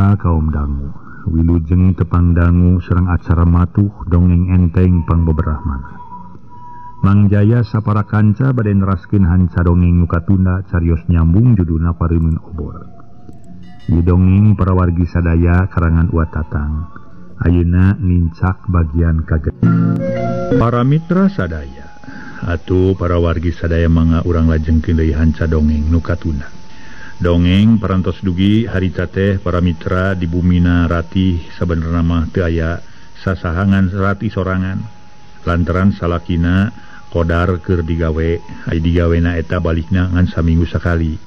Para kaum dangu, wilujeng tepang dangu serang acara matuh dongeng enteng pangbeberahmana. Mang Jaya sapara kanca bade neraskeun hanca dongeng nu katunda carios nyambung judulna Pareumeun Obor. Ieu dongeng para wargi sadaya karangan Uat Tatang. Ayeuna nincak bagian kaget. Para mitra sadaya, atuh para wargi sadaya mangga urang lajengkeun deui hanca dongeng nu katunda. Dongeng parantos dugi harita teh para mitra di bumina ratih sabenerna mah teu aya sasahangan ratih sorangan lantaran salakina kodar keur digawe ai digawena eta balikna ngan saminggu sakali.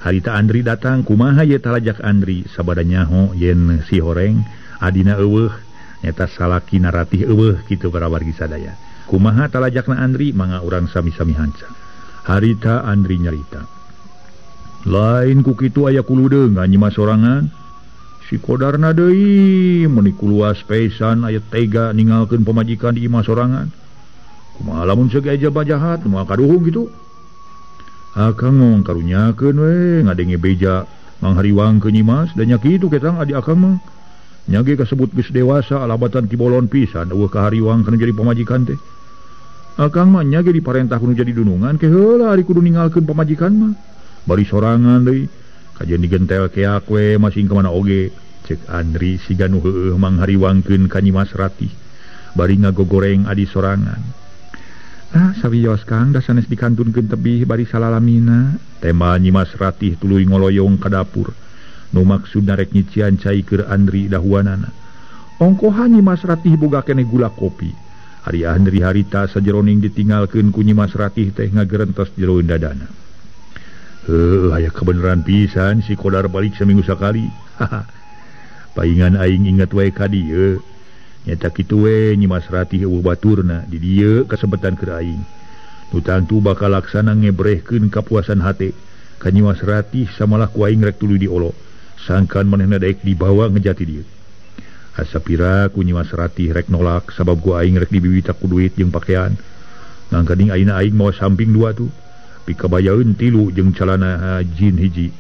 Harita Andri datang kumaha ye talajak Andri sabada nyaho yen si horeng adina eueuh eta salakina ratih eueuh kitu para wargi sadaya. Kumaha talajakna Andri mangga urang sami-sami hanca. Harita Andri nyarita. Lain ku kitu aya kuludeung nyimas sorangan si kodarna deui mun kuluas pesan aya tega ninggalkeun pamajikan di imah sorangan. Kumaha lamun sege jaba jahat moal kaduhung kitu. Akang ngomong karunyakeun we ngadenge beja manghariwangkeun nyimas da nya kitu ketang adi akang mah. Nya ge kasebut geus dewasa alabatan kibolon pisan eueuh kahariwangkeun jadi pamajikan teh. Akang mah nya ge diparentah kudu jadi dunungan ke heula ari kudu ninggalkeun pamajikan mah. Bari sorangan deui kajian digentel keak we masing kemana oge cek Andri siga nu heueuh manghariwangkeun ka Nyimas Ratih bari ngagogoreng adi sorangan. Sawios Kang da sanes dikantunkeun tebih bari salalamina tema Nyimas Ratih tuluy ngoloyong ka dapur nu maksudna rek nyician cai keur Andri dahuanana. Ongkohan Nyimas Ratih boga keneh gula kopi. Ari Andri harita sajeroning ditinggalkeun ku Nyimas Ratih teh ngagerentos jero dadana. Aya kebenaran pisan si kodar balik seminggu sakali. Paingan aing inget wae ka dieu. Nyata kitu we Nyimas Ratih eueuh baturna di dieu kasempetan keur aing. Nu tangtu bakal laksana ngebrehkeun kapuasan hate ka Nyimas Ratih samalah ku aing rek tuluy diolo. Sangkan manehna daek dibawa ngejati dieu. Asapira ku Nyimas Ratih rek nolak sabab ku aing rek dibibitak ku duit jeung pakean. Nangkading ayeuna aing mau samping dua tuh. Pikabayaun 3 jeung calana jin hiji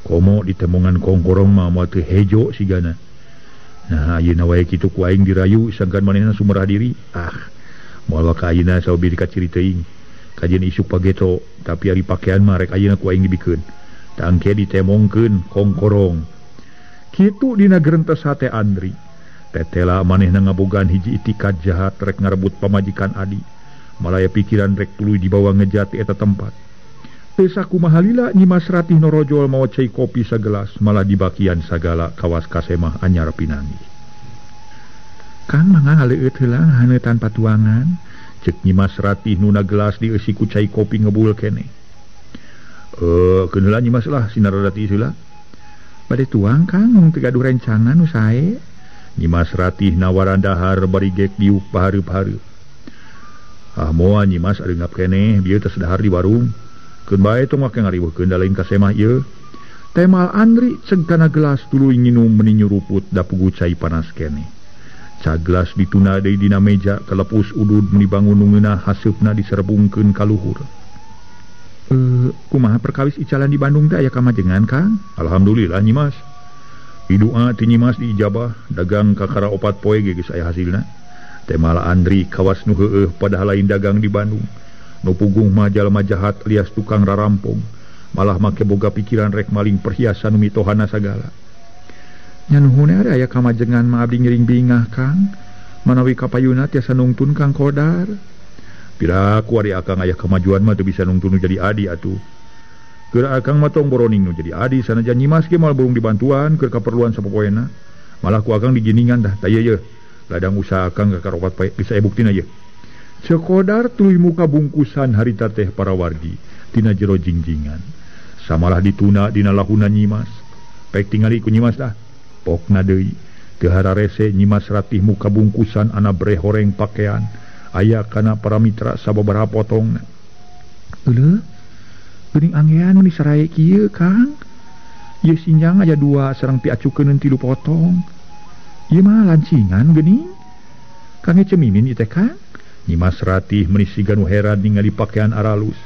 komo ditemongan kongkorong mah moal teu hejo sigana. Nah ayeuna wae kitu ku aing dirayu sangkan manehna sumerah diri. Moal ka ayeuna saeubi dikaciri teuing kajian isuk pageto tapi ari pakean mah rek ayeuna ku aing dibikeun tangke ditemongkeun kongkorong kitu dina gerentos hate Andri. Tetela manehna ngabogaan hiji itikad jahat rek ngarebut pamajikan adi malaya pikiran rek tuluy dibawa ngejati eta tempat. Teu sakumaha lila Nyimas Ratih norojol mawa cai kopi sagelas malah dibakian sagala kawas kasemah anyar pinanggi. Kang mangga haleueut heula ngahaneutan patuangan cek Nyimas Ratih nu na gelas dieusi ku cai kopi ngebul keneh. Keun heula Nyimas lah sinar Ratih heula. Bade tuang Kang mung teu gaduh rencangan nu sae. Nyimas Ratih nawaran dahar bari gek diuk pahareup-hareup. Moal Nyimas areungap keneh dieu tos dahar di warung. Keun bae tong make ngariweuhkeun da lain kasemah ieu. Temal Andri ceg kana gelas tuluy nginum meuni nyuruput da pugu cai panas keneh. Ca gelas dituna deui dina meja kalepus udud meuni bangun nu ngeunah haseupna diserebungkeun ka luhur. Kumaha perkawis icalan di Bandung teh aya kamajengan Kang? Alhamdulillah Nyimas. Hidua ti Nyimas diijabah dagang kakara 4 poe ge geus aya hasilna. Temal Andri kawas nu heueuh padahal lain dagang di Bandung. Nu pugung mah jalma jahat alias tukang rarampong malah make boga pikiran rek maling perhiasan nu mitohana sagala. Nya nuhun aya kamajengan mah abdi ngiring bingah Kang manawi kapayuna tiasa nungtun Kang Kodar. Piraku ari akang aya kamajuan mah teu bisa nungtun nu jadi adi atuh. Keur akang mah tong boroning nu jadi adi sanajan Nyimas ge malah burung dibantuan keur kaperluan sapopoena. Malah ku akang diginingan dah tah ieu ladang usaha akang kakaropat pae bisa buktina ieu. Cekodar tuluy muka bungkusan harita teh para wargi tina jero jingjingan. Samalah dituna dina lahuna Nyimas. Pek tingali ku Nyimas dah. Pokna deui teu hararese Nyimas Ratih muka bungkusan ana breh horeng pakean aya kana para mitra sababaraha potongna. Euleuh geuning anggean nu disarae kieu Kang. Ieu sinjang aya 2 sareng piacukeun 3 potong. Ieu mah lancingan geuning. Kang cemimin ieu teh Kang. Nyimas Ratih meuni siga nu heran ningali pakean aralus.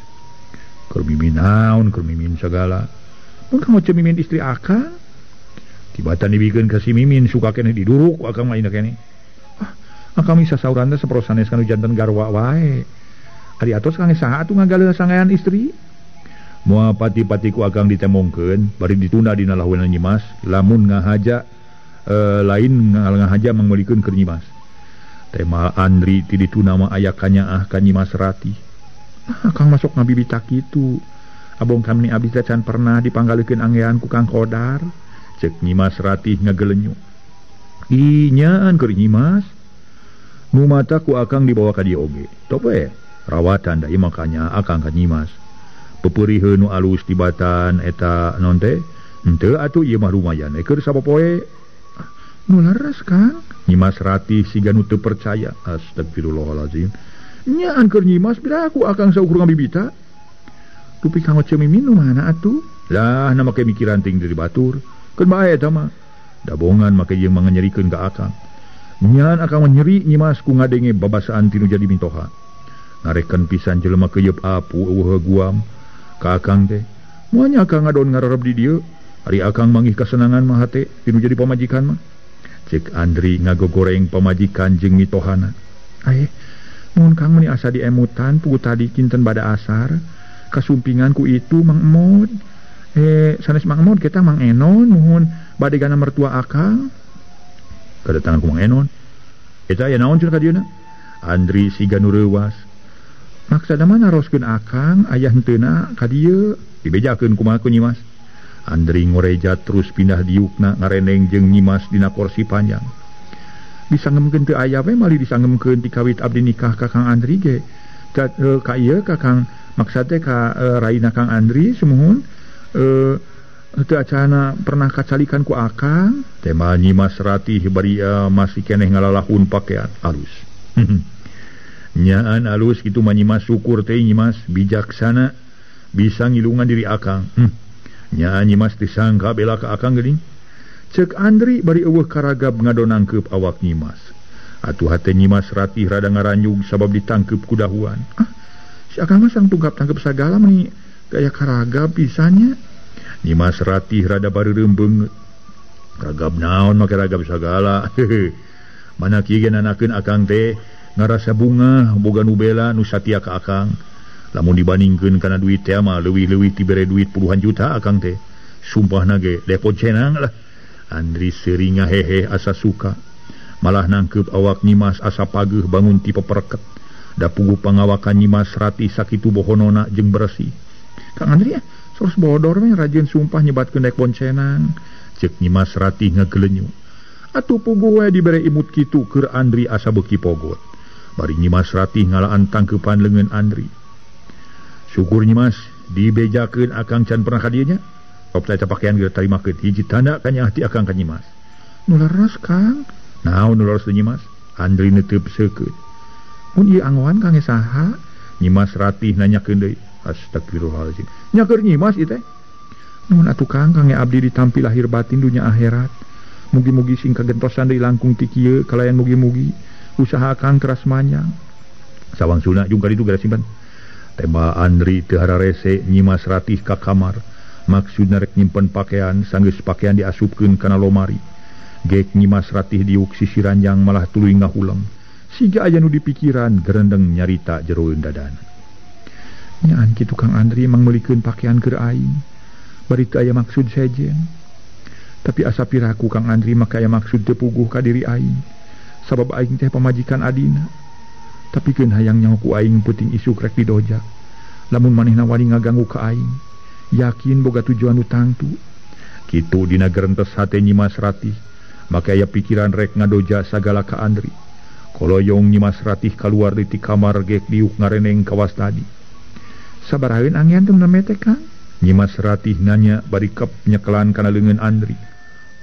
Keur mimin naon, keur mimin sagala. Mun kamu cemimin istri akang? tibatan dibikeun ka si Mimin suka keneh diduruk akang mah keneh. Akang bisa sauran teh saprosanes kanu janten garwa wae. Ari atos kang saha atuh ngagaleus sangayan istri. Moal pati-pati ku akang ditemongkeun bari ditunda dina lahunan Nyimas lamun ngahaja lain ngahaja mangmelikeun keur Nyimas. Tema Andri ti dituna mah aya kanyaah ka Nyimas Rati. Akang masuk ngabibita kitu. Abong kami abdi teh can pernah dipanggalikeun anggean ku Kang Kodar. Cek Nyimas Ratih ngagelenyu. Inyaan keur Nyimas. Nu mata ku akang dibawa ka dieu oge. Tope rawatan da ieu makanya akang ka Nyimas. Pepeuriheun nu alus tibatan eta non teh. Henteu atuh ieu mah lumayan keur sapopoe. Nu leres Kang. Nyimas Ratih siga nu teu percaya. Astagfirullahalazim. Nyaan keur Nyimas bira aku akang saukur ngabibita. Tupi kang Oce Mimin nu mana atuh? Lah na make mikiran ting dari batur. Keun bae eta mah. Dabongan make jeung manganyerikeun ka akang. Nyaan akang nyeri Nyimas ku ngadenge babasaan tinu jadi mintoha. Ngarekeun pisan jelema keuyeub apu eueuh guam ka akang teh. Moalnya akang ngadon ngararep di dieu. Ari akang manggih kasenangan mah hate tinu jadi pamajikan mah. Cek Andri ngagogoreng pamajikan jeung mitohana. Mun Kang meni asa diemutan pugu tadi kinten bada asar kasumpingan ku itu Mang Emod. Sanes Mang Emod kita Mang Enon nuhun bade gana mertua akang. Kedatangan ku Mang Enon. Eta aya naon cenah ka dieuna? Andri siga nu reuwas. Maksudna mah naroskeun akang aya henteuna ka dieu dibejakeun kumaha ku Nyimas. Andri ngoreja terus pindah diukna ngareneng jeung Nyimas dina kursi panjang. Disangemkeun teu aya we mali disangemkeun ti kawit abdi nikah ka Kang Andri ge. Ka ieu ka Kang maksud teh ka raina Kang Andri sumuhun teu acana pernah kacalikan ku akang. Tema Nyimas Ratih bari masih keneh ngalalahun pakean alus. Nyaan alus kitu mah Nyimas syukur teh Nyimas bijaksana bisa ngilungan diri akang. Nyaan Nyimas disangka bela ka akang geuning. Cek Andri bari eueuh karagab ngadonangkeup awak Nyimas. Atuh hate Nyimas Ratih rada ngaranjug sabab ditangkeup ku dahuan. Si akang mah sang tunggap-tangkep sagala meni gaya karagab pisannya. Nyimas Ratih rada bareureum beungeut. Karagab naon make ragab sagala. Mana kieu ge nanakeun akang teh ngarasa bunga boga nu bela nu satia ka akang. Lamun dibandingkeun kana duit teh mah leuwih-leuwih tibere duit puluhan juta akang teh. Sumpahna ge depot cenang lah. Andri seuring ngahehe asa suka. Malah nangkeup awak Nyimas asa pageuh bangun ti pepereket. Da puguh pangawakan Nyimas Ratih sakitu bohonona jeung bersih. Kang Andri sos bodor we rajin sumpah nyebatkeun dek boncenang. Cek Nyimas Ratih ngagelenyu. Atuh puguh we dibere imut kitu keur Andri asa beuki pogot. Bari Nyimas Ratih ngalaan tangkeupan leungeun Andri. Syukur Nyimas dibejakeun akang can pernah ka dieu nya. Kopta eta pakaian geus tarimakeun hiji tanda kanya ti akang ka Nyimas. Nu leres Kang. Naon nu leres Nyimas? Andri neuteub seukeut. Mun ieu anggoan Kang saha? Nyimas Ratih nanyakeun deui. Astagfirullahalazim. Nya keur Nyimas ieu teh. Nuhun atuh Kang abdi ditampi lahir batin dunya akhirat. Mugi-mugi sing kagentosan deui langkung ti kieu kalayan mugi-mugi usaha Kang keras manyang. Sawangsuna jeung kaditu gara simpen. Tema Andri teu hararese Nyimas Ratih ka kamar. Maksudna rek nyimpen pakaian sanggeus pakaian diasupkeun kana lomari. Gek Nyimas Ratih diuk sisi ranjang malah tuluy ngahuleng. Siga aya nu dipikiran gerendeng nyarita jeroeun dadan. Nyaan kitu Kang Andri mangmeulikeun pakaian keur aing. Bari teu aya maksud sejen. Tapi asa piraku Kang Andri make aya maksud teu puguh ka diri aing. Sabab aing teh pamajikan adina. Tapi keun hayang nyaho ku aing peuting isuk rek didojak. Lamun manehna wani ngaganggu ka aing. Yakin boga tujuan utangtu. Kitu dina gerentes hate Nyimas Ratih. Maka aya pikiran rek ngadoja sagala ka Andri. Koloyong Nyimas Ratih kaluar di ti kamar gek diuk ngareneng kawas tadi. Sabaraheun anggean teu nemete Kang? Nyimas Ratih nanya bari kep nyekelan kana leungeun Andri.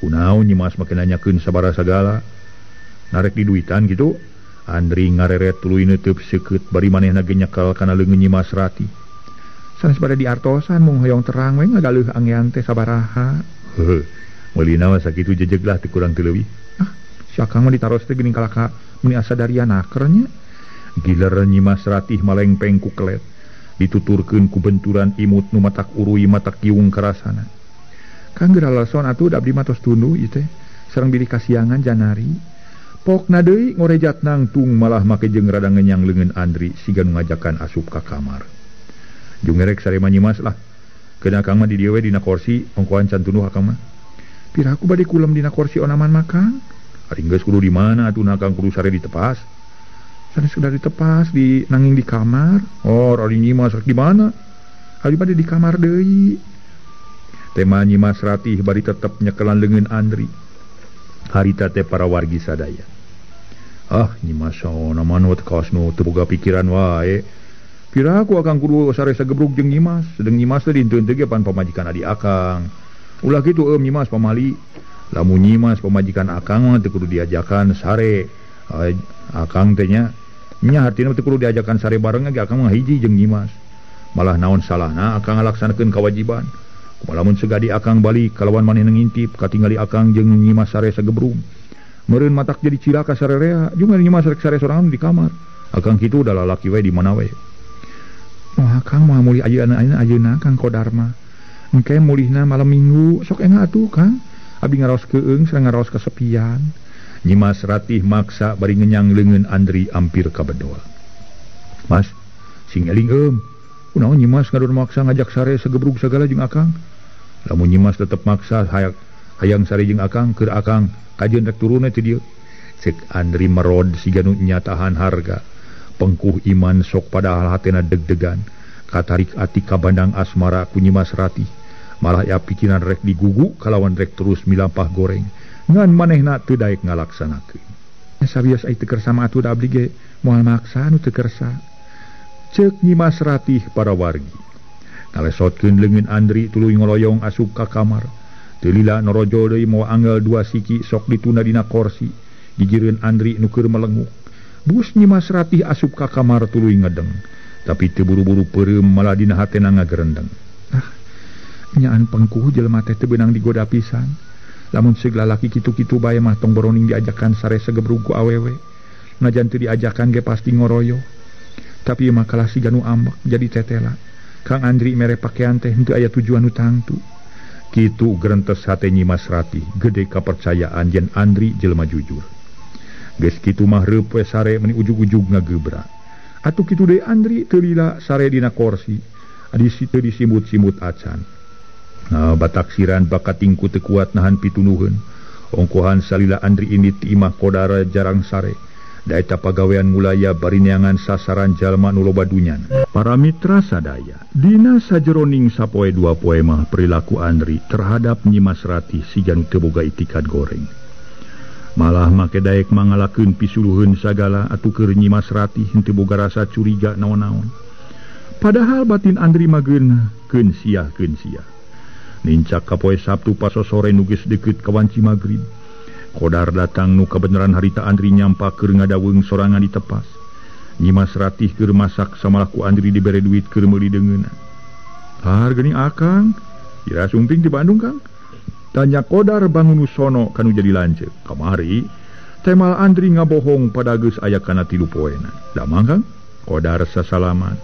Kunaon Nyimas make nanyakeun sabaraha sagala? Narek di duitan gitu? Andri ngareret tuluy neuteub seukeut bari manehna ge nyekel kana leungeun Nyimas Ratih. Sanes pada di artosan mung hoyong terang we ngagaleuh anggean teh sabaraha. Heuh. Meulina mah sakitu jejeg lah teu kurang teu leuwih. Si akang mah ditaros teh geuning kalaka muni asa darian akernya. Giler Nyimas Ratih malengpeng ku kelet. Dituturkeun ku benturan imut nu matak urui matak kiung karasana. Kang geralason atuh da abdi mah tos tunduh ieu teh sareng bilih kasiangan janari. Pokna deui ngorejat nangtung malah make jeung rada ngenyang leungeun Andri siga nu ngajakan asup ka kamar. Jung ngerek sarema nyimas lah. Keuna Kang mah di dieu we dina kursi ongkoan can tunduh akang mah. Piraku bade kulem dina kursi onaman mah Kang. Ari geus kudu di mana atuh Kang kudu sare ditepas. Sanes sudah ditepas di nanging di kamar. Oh, ari nyimas rek di mana? Ari bade di kamar deui. Tema nyimas ratih bari tetep nyekelan leungeun Andri. Harita teh para wargi sadaya. Nyimas saona manut kaos nu teu boga pikiran wae. Piraku akang kudu sare sagebrug jeung nyimas, sedeng nyimas teh dinteun teh ge pan pamajikan adi akang. Ulah kitu nyimas pamali. Lamun nyimas pamajikan akang mah teu kudu diajakan sare. Akang teh nya hartina teu kudu diajakan sare bareng ge akang mah hiji jeung nyimas. Malah naon salahna akang ngalaksanakeun kewajiban. Lamun segadi akang balik kalawan maneh ngintip katingali akang jeung nyimas sare sagebrug. Meureun matak jadi cilaka sarerea, jeung nyimas rek sare sorangan di kamar. Akang kitu da lalaki we di mana we. Akang mah mulih ayeuna Kang Kodar mah. Engke mulihna malam Minggu, sok enga atuh Kang. Abi ngaraos keung sareng ngaraos kasepian. Nyimas ratih maksa bari ngenyang leungeun Andri ampir kabedoa. Mas, sing eling kunaon nyimas ngadon maksa ngajak sare sagebrug sagala jeung akang. Lamun nyimas tetep maksa hayang sare jeung akang keur akang kajeun rek turun ti dieu. Cek Andri merod siga nu nya tahan harga. Pengkuh iman sok padahal hatena deg-degan. Katarik ati ka bandang asmara ku nyimas ratih. Malah ya pikiran rek digugu kalawan rek terus milampah goreng. Ngan manehna teu daek ngalaksanakeun. Sabios ai teu kersa mah atuh da abdi ge moal maksa nu teu kersa. Ceuk nyimas ratih para wargi. Ngalesotkeun leungeun Andri tuluy ngoloyong asup ka kamar. Teu lila norojo deui moal anggal dua siki sok ditunda dina kursi. Gigireun Andri nu keur melenguk. Bus nyimas ratih asup ka kamar tuluy ngedeng. Tapi teu buru-buru peureum malah dina hatena ngagerendeng. Nyaan pengkuh jelema teh teu beunang digoda pisan. Lamun seug lalaki kitu-kitu bae mah tong boroning diajakan sare sagebrug ku awewe. Najan teu diajakan ge pasti ngoroyo. Tapi ieu mah kalah siga nu ambek jadi tetela. Kang Andri mere pakaian teh henteu aya tujuan nu tangtu. Kitu grentes hate nyimas ratih, gede kapercayaan yen Andri jelema jujur. Geus kitu mah reup we sare meni ujug-ujug ngagebra. Atuh kitu deui Andri teu lila sare dina kursi. Adi situ disimut-simut acan. Bataksiran bakat tingku teu kuat nahan pitunuheun. Ongkohan salila Andri ini ti imah Kodara jarang sare. Da eta pagawean mulaya bari neangan sasaran jalma nu loba dunyan. Para mitra sadaya, dina sajeroning sapoe dua poe mah perilaku Andri terhadap nyimas ratih siga nu teu boga itikat goreng. Malah make daek mangalakeun pisuluheun sagala atuh keur nyimas ratih henteu boga rasa curiga naon-naon. Padahal batin Andri mah keun sia. Nincak ka poe Sabtu pas sore nu geus deukeut ka wanci magrib. Kodar datang nu kabeneran harita Andri nyampa keur ngadaweung sorangan di tepas. Nyimas ratih keur masak samalaku Andri dibere duit keur meuli deungeunna. Hargeuning akang, ira sumping di Bandung Kang. Tanya Kodar bangun sono kanu jadi lanceuk. Kamari temal Andri ngabohong pada geus aya kana 3 poena. Damang Kang, Kodar sasalaman.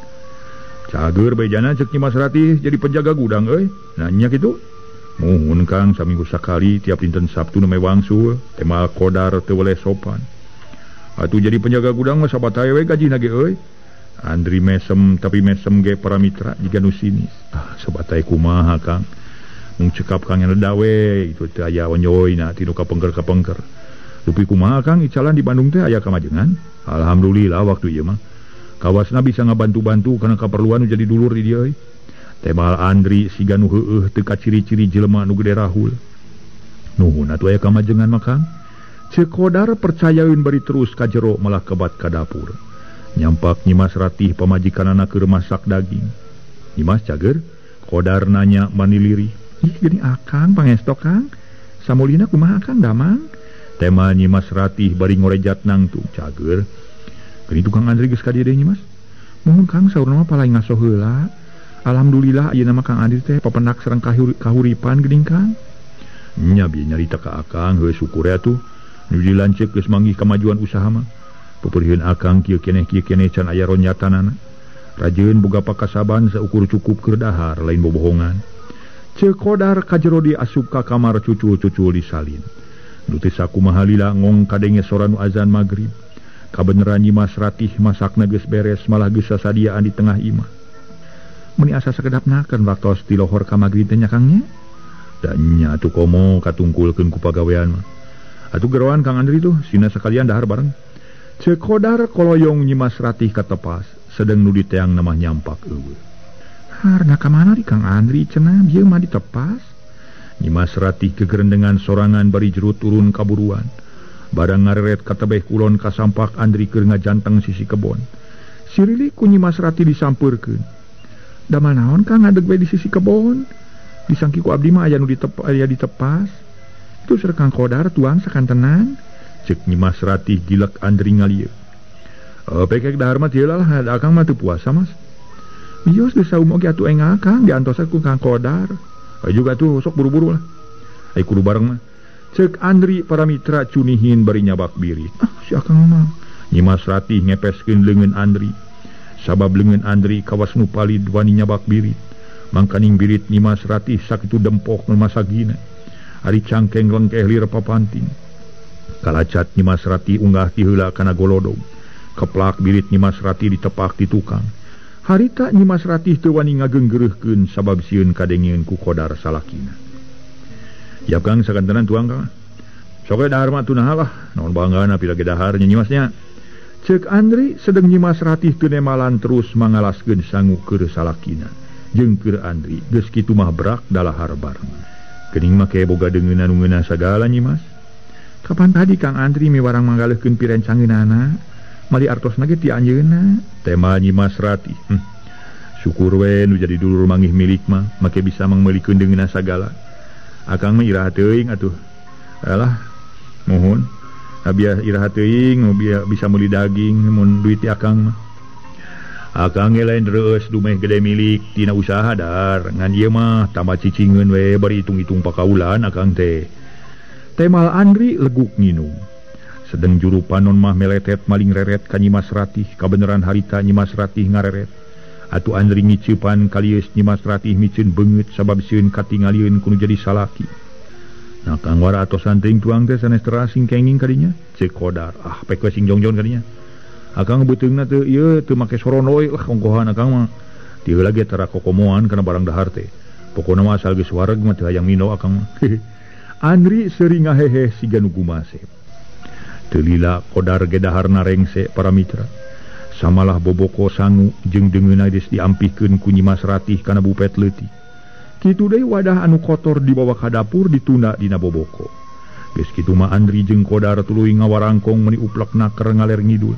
Cager bejana cek nyimas ratih jadi penjaga gudang euy. Nanya kitu. Muhun Kang saminggu sakali tiap dinten Sabtu na wangsul. Temal Kodar teu weleh sopan. Atuh jadi penjaga gudang mah sabatae we gajina ge euy. Andri mesem tapi mesem ge para mitra jiga nu sinis. Sabatae kumaha Kang? Mung cekap Kang yang dawe itu teh aya onyoyna tinu kapengker. Dupi kumaha Kang icalan di Bandung teh aya kamajengan? Alhamdulillah waktu ieu mah. Kawasna bisa ngabantu-bantu kana kaperluan nu jadi dulur di dieu. Temal Andri siga nu heueuh teu ciri-ciri jelema nu gede rahul. Nuhun atuh aya kamajengan mah Kang. Ceuk Kodar percayaeun bari terus ka jero malah kebat ka dapur. Nyampak nyimas ratih pamajikanana keur masak daging. Nyimas cager, Kodar nanya maniliri. Ih geuning akang pangesto Kang. Samulina kumaha Kang damang? Tema nyimas ratih bari ngorejat nangtung cager. Geuning tukang Andri geus ka dieu deui nyimas. Muhun Kang saurna mah palaing ngaso heula. Alhamdulillah ayeuna mah Kang Andri teh papendak sareng kahuripan geuning Kang. Nya bieu nyarita ka akang heuh syukur atuh. Nu dilanceuk geus manggih kamajuan usaha mah. Peupeurieun akang kieu keneh can aya ronyatanana. Rajeun boga pakasaban saukur cukup keur dahar lain bobohongan. Cek Qodar kajero di asup ka kamar cucul-cucul disalin. Nutis sakumaha lila ngong kadenge sora nu azan magrib. Kabeneran Nyimas Ratih masakna geus beres malah geus sasadiaan di tengah imah. Meni asa sakedapnakeun waktos ti lohor ka magrib teh nya Kangnya. Da nya atuh komo katungkulkeun ku pagawean mah. Atuh geroan Kang Andri tuh sina sakalian dahar bareng. Cek Qodar koloyong Nyimas Ratih katepas sedeng nu diteang namah nyampak eueuh. Harna ka mana di Kang Andri cenah bieu mah ditepas. Nyimas Ratih kegerendengan sorangan bari jerut turun kaburuan. Barang ngareret katebeh kulon kasampak Andri keur ngajanteng sisi kebon. Sirili ku Nyimas Ratih disampeurkeun. Da manaon Kang ngadeg we di sisi kebon? Disangki ku abdi mah aya nu ditepas. Itu seur Kang Qodar tuang sakantenan. Cek Nyimas Ratih gilek Andri ngalieu. Pekek dahar mah teu lah, akang mah teu puasa Mas. Bios geus saum oge atuh eng Akang diantosan ku Kang Qodar. Juga tuh sok buru-buru lah. Ai kudu bareng mah. Cek Andri para mitra cunihin bari nyabak birit. Si Akang mah. Nyimas Ratih ngepeskeun leungeun Andri. Sabab leungeun Andri kawas nu palid wani nyabak birit. Mangkaning birit Nyimas Ratih sakitu dempok nu masagina. Ari cangkeng lengkeh lir papanting. Kalacat Nyimas Ratih unggah ti heula kana golodog. Keplak birit Nyimas Ratih ditepak di tukang. Harita Nyimas Ratih teu wani ngageunggeureukkeun sabab sieun kadengieun ku Qodar salakina. Yap Kang sakantenan tuang Kang. Sok dahar mah tunaha lah, naon banggana pila ge dahar nya Nyimasnya. Cek Andri sedeng Nyimas Ratih teu nemalan terus mangalaskeun sangu keur salakina. Jeung keur Andri geus kitu mah berak dalahar bareng. Geuning make boga deungeunna nu ngeunah sagala Nyimas. Kapan tadi Kang Andri miwarang manggaleukeun pirencangeunana? Mali artosna ge ti anjeunna. Tema Nyimas Ratih. Syukur we nu jadi dulur manggih milik mah make bisa mangmeulikeun deungeunna sagala. Akang mah iraha teuing atuh. Alah, mohon. Biar iraha teuing bisa meuli daging mun duit ti Akang mah. Akang ge lain reueus dumeh gede milik tina usaha dar. Ngan ieu mah tambah cicingeun we bari hitung-hitung pakaulan Akang teh. Temal Andri leguk nginum. Sedeng juru panon mah meletet maling reret ka Nyimas Ratih. Kabeneran harita Nyimas Ratih ngareret. Atu Andri ngiceupan kalius Nyimas Ratih miceun beungeut sabab sieun katingalieun kudu jadi salaki. Nah Kang wara atosan teuing tuang teh sanes terasing kenging kadinya. Cek Qodar, pek we sing jongjon kadinya. Akang beuteungna teu ieu teu make sorono we lah ongkohan Akang mah. Ti heula ge tara kokomoan kana barang dahar teh. Pokona mah asal geus wareg mah teu hayang mino Akang mah. Andri seuring ngahehe siga nu gumasep. Teu lila Qodar ge daharna rengse para mitra. Samalah boboko sangu jeung deungeunna geus diampihkeun ku Nyimas Ratih kana bupet leutik. Kitu deui wadah anu kotor dibawa ka dapur ditunda dina boboko. Geus kitu mah Andri jeung Qodar tuluy ngawarangkong meuni uplek naker ngaler ngidul.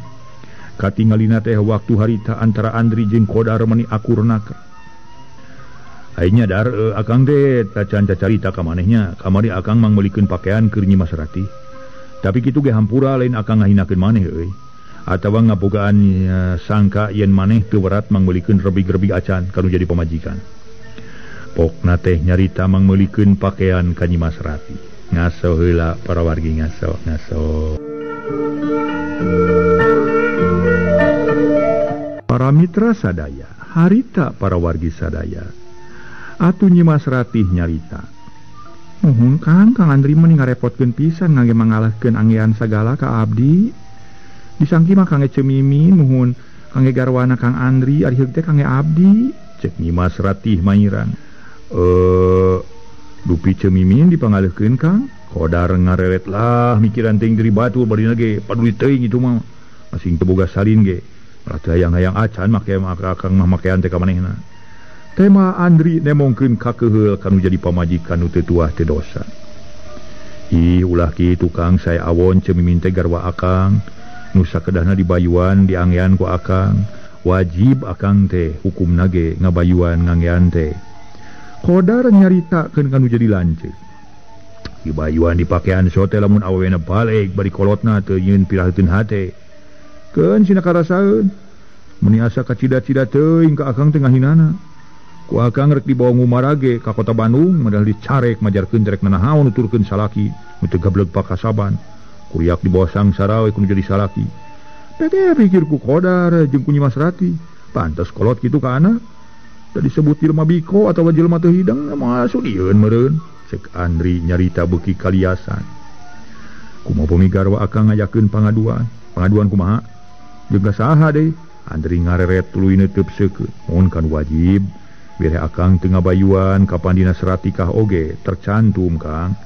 Katingalina teh waktu harita antara Andri jeung Qodar meuni akur naker. Ayeuna dar Akang teh tacan cacarita ka manehnya, kamari Akang mangmeulikeun pakean keur Nyimas Ratih. Tapi kitu ge hampura lain Akang ngahinakeun maneh euy. Atawa ngabogaan sangka yen maneh teu berat mangmeulikeun rebig-rebig acan kanu jadi pamajikan. Pokna teh nyarita mangmeulikeun pakean ka Nyimas Ratih. Ngaso heula para wargi ngaso. Para mitra sadaya, harita para wargi sadaya. Atu Nyimas Ratih nyarita. Nuhun Kang Andri meni ngarepotkeun pisan ngangge mangalahkeun anggean sagala ka abdi. Disangki mah kangge cemimi nuhun kangge garwana Kang Andri ari heug teh kangge abdi. Cek Nyimas Ratih mairan. Dupi cemimin dipangaleukeun Kang. Qodar ngareret lah mikiran teuing dari batu barina ge paduli teuing itu mah. Masing teu boga salin ge. Malah teu hayang-hayang acan make Akang mah makean teh ka manehna. Tema Andri nemongkeun kakeheul kanu jadi pamajikan nu teu tuah teu dosa. Ulah kitu Kang saya awon cemimin teh garwa Akang. Nu sakedahna dibayuan dianggean ku Akang. Wajib Akang teh hukumna ge ngabayuan nganggean teh. Qodar nyaritakeun kanu jadi lanceuk. Dibayuan dipakean sote lamun awewena balik bari kolotna teu nyieun piraheutkeun hate. Keun sina karasaeun. Muni asa kacida-cida teuing ka Akang teh ngahinana. Ku Akang rek dibawa ngumarage ka kota Bandung modal dicarek majarkeun rek nanahaon nuturkeun salaki nu teu gableg pakasaban. Kuriak dibawa sangsara we kudu jadi salaki. Peke pikir ku Qodar jeung ku Nyimas Ratih, pantes kolot kitu ka anak. tadi disebut jelema biko atau jelema teu hidang masuk dieun meureun cek Andri nyarita beuki kaliasan. Kumaha pamigarwa akang ngayakeun pangaduan kumaha jeung saha deui. Andri ngareret tuluy neuteub seukeut mun kan wajib bere akang teu ngabayuan kapan dina serat nikah oge tercantum Kang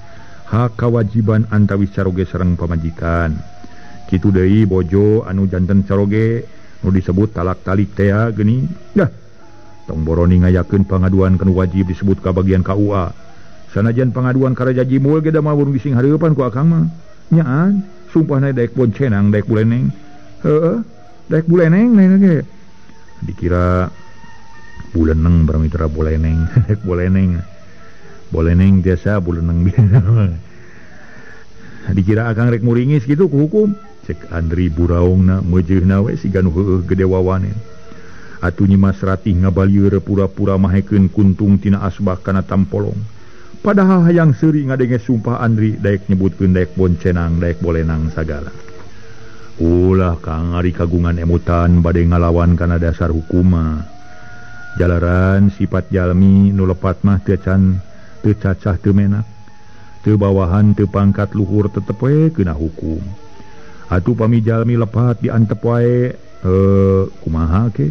hak kawajiban antawis caroge sareng pamajikan. Kitu deui bojo anu janten caroge nu disebut talak talik teh geuning dah tong boroni ngayakeun pangaduan kanu wajib disebut ka bagian KUA. Sanajan pangaduan karaja jimul ge da mah urang bising hareupan ku akang mah nyaan sumpahna daek boncenang daek buleneng daek buleneng naina ge dikira buleneng baramitra buleneng daek buleneng biasa buleneng dikira akang rek muringis gitu ku hukum cek Andri buraungna meujeuhna we siga nu heueuh gede wawanen. Atuh Nyimas Ratih ngabalieur pura-pura mahekeun kuntung tina asbah kana tampolong. Padahal hayang seuri ngadenge sumpah Andri daek nyebutkeun daek boncenang daek bolenang sagala. Ulah Kang ari kagungan emutan bade ngalawan kana dasar hukum mah. Jalaran sifat jalmi nu lepat mah teu cacah teu menak. Teu bawahan teu pangkat luhur tetep we keuna hukum. Atuh pami jalmi lepat diantep wae kumaha ke?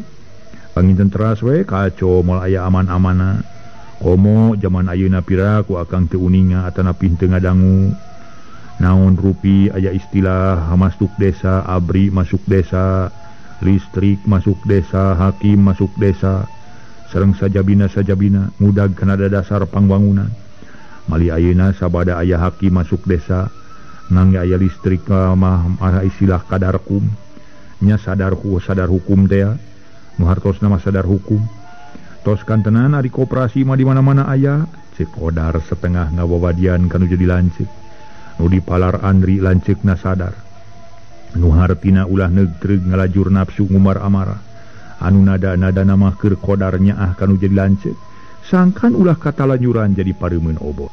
Panginten teras we kaco moal aya aman-amana. Komo zaman ayeuna pira ku akang teu uninga atanapi teu ngadangu. Naon rupi aya istilah masuk desa, abri masuk desa, listrik masuk desa, hakim masuk desa, sareng sajabina ngudag kana dasar pangbangunan. Mali ayeuna sabada aya hakim masuk desa, nangge aya listrik mah istilah kadar hukum. Nya sadar hukum teh nu hartosna mah sadar hukum. Tos kantenan ari koperasi mah di mana-mana aya, cek kodar setengah ngawawadian kanu jadi lancik. Nu dipalar Andri lanceukna sadar. Nu hartina ulah neutreug ngalajur nafsu ngumar amarah. Anu nada-nada mah keur kodar nyaah kanu jadi lanceuk. Sangkan ulah katalanyuran jadi pareumeun obot.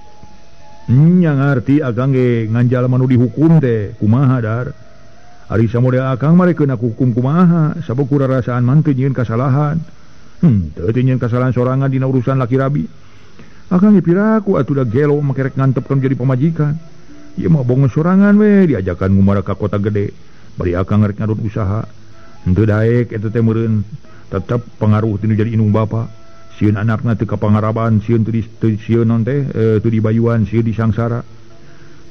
Nya ngarti akang ge nganjal manu dihukum teh kumaha dar. Ari samodel akang mah rek hukum kumaha sabab kurarasaan man teu nyieun kasalahan. Teu nyieun kasalahan sorangan dina urusan laki rabi. Akang ge piraku atuh da gelo make rek ngantep kan jadi pamajikan. Ieu mah bongon sorangan we diajakan ngumara ka kota gede. Bari akang rek ngadon usaha. Henteu daek eta teh meureun tetep pengaruh tinu jadi indung bapa. Sieun anakna teu kapangaraban, sieun teu sieun non teh teu dibayuan, sieun disangsara.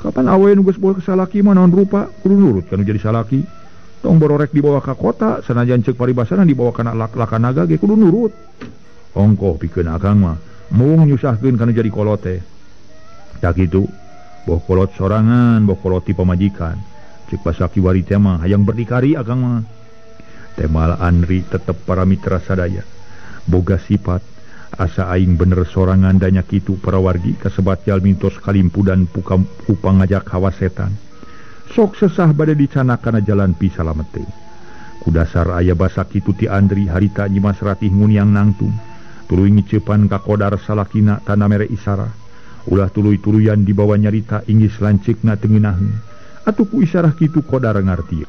Kapan awe nu geus boga ka salaki mah naon rupa kudu nurut kanu jadi salaki. Tong bororek dibawa ka kota sanajan ceuk paribasana dibawa kana lakanaga ge kudu nurut. Ongkoh pikeun akang mah mung nyusahkeun kanu jadi kolot teh. Da kitu boh kolot sorangan, boh kolot ti pamajikan. Ceuk pasaki wari teh mah hayang berdikari akang mah. Temal Andri tetep para mitra sadaya. Boga sifat asa aing bener sorangan danya kitu para wargi kasebat jalmi tos kalimpudan upang ngajak hawa setan. Sok sesah bade dicana kana jalan pi salamet teu. Ku dasar aya basa kitu ti Andri harita Nyimas Ratih nguniang nangtung. Tuluy ngiceupan ka kodar salakina tanda mere isara. Ulah tuluy-tuluyan dibawa nyarita inggis lanceukna teu ngeunaheun. Atuh ku isarah kitu kodar ngarti.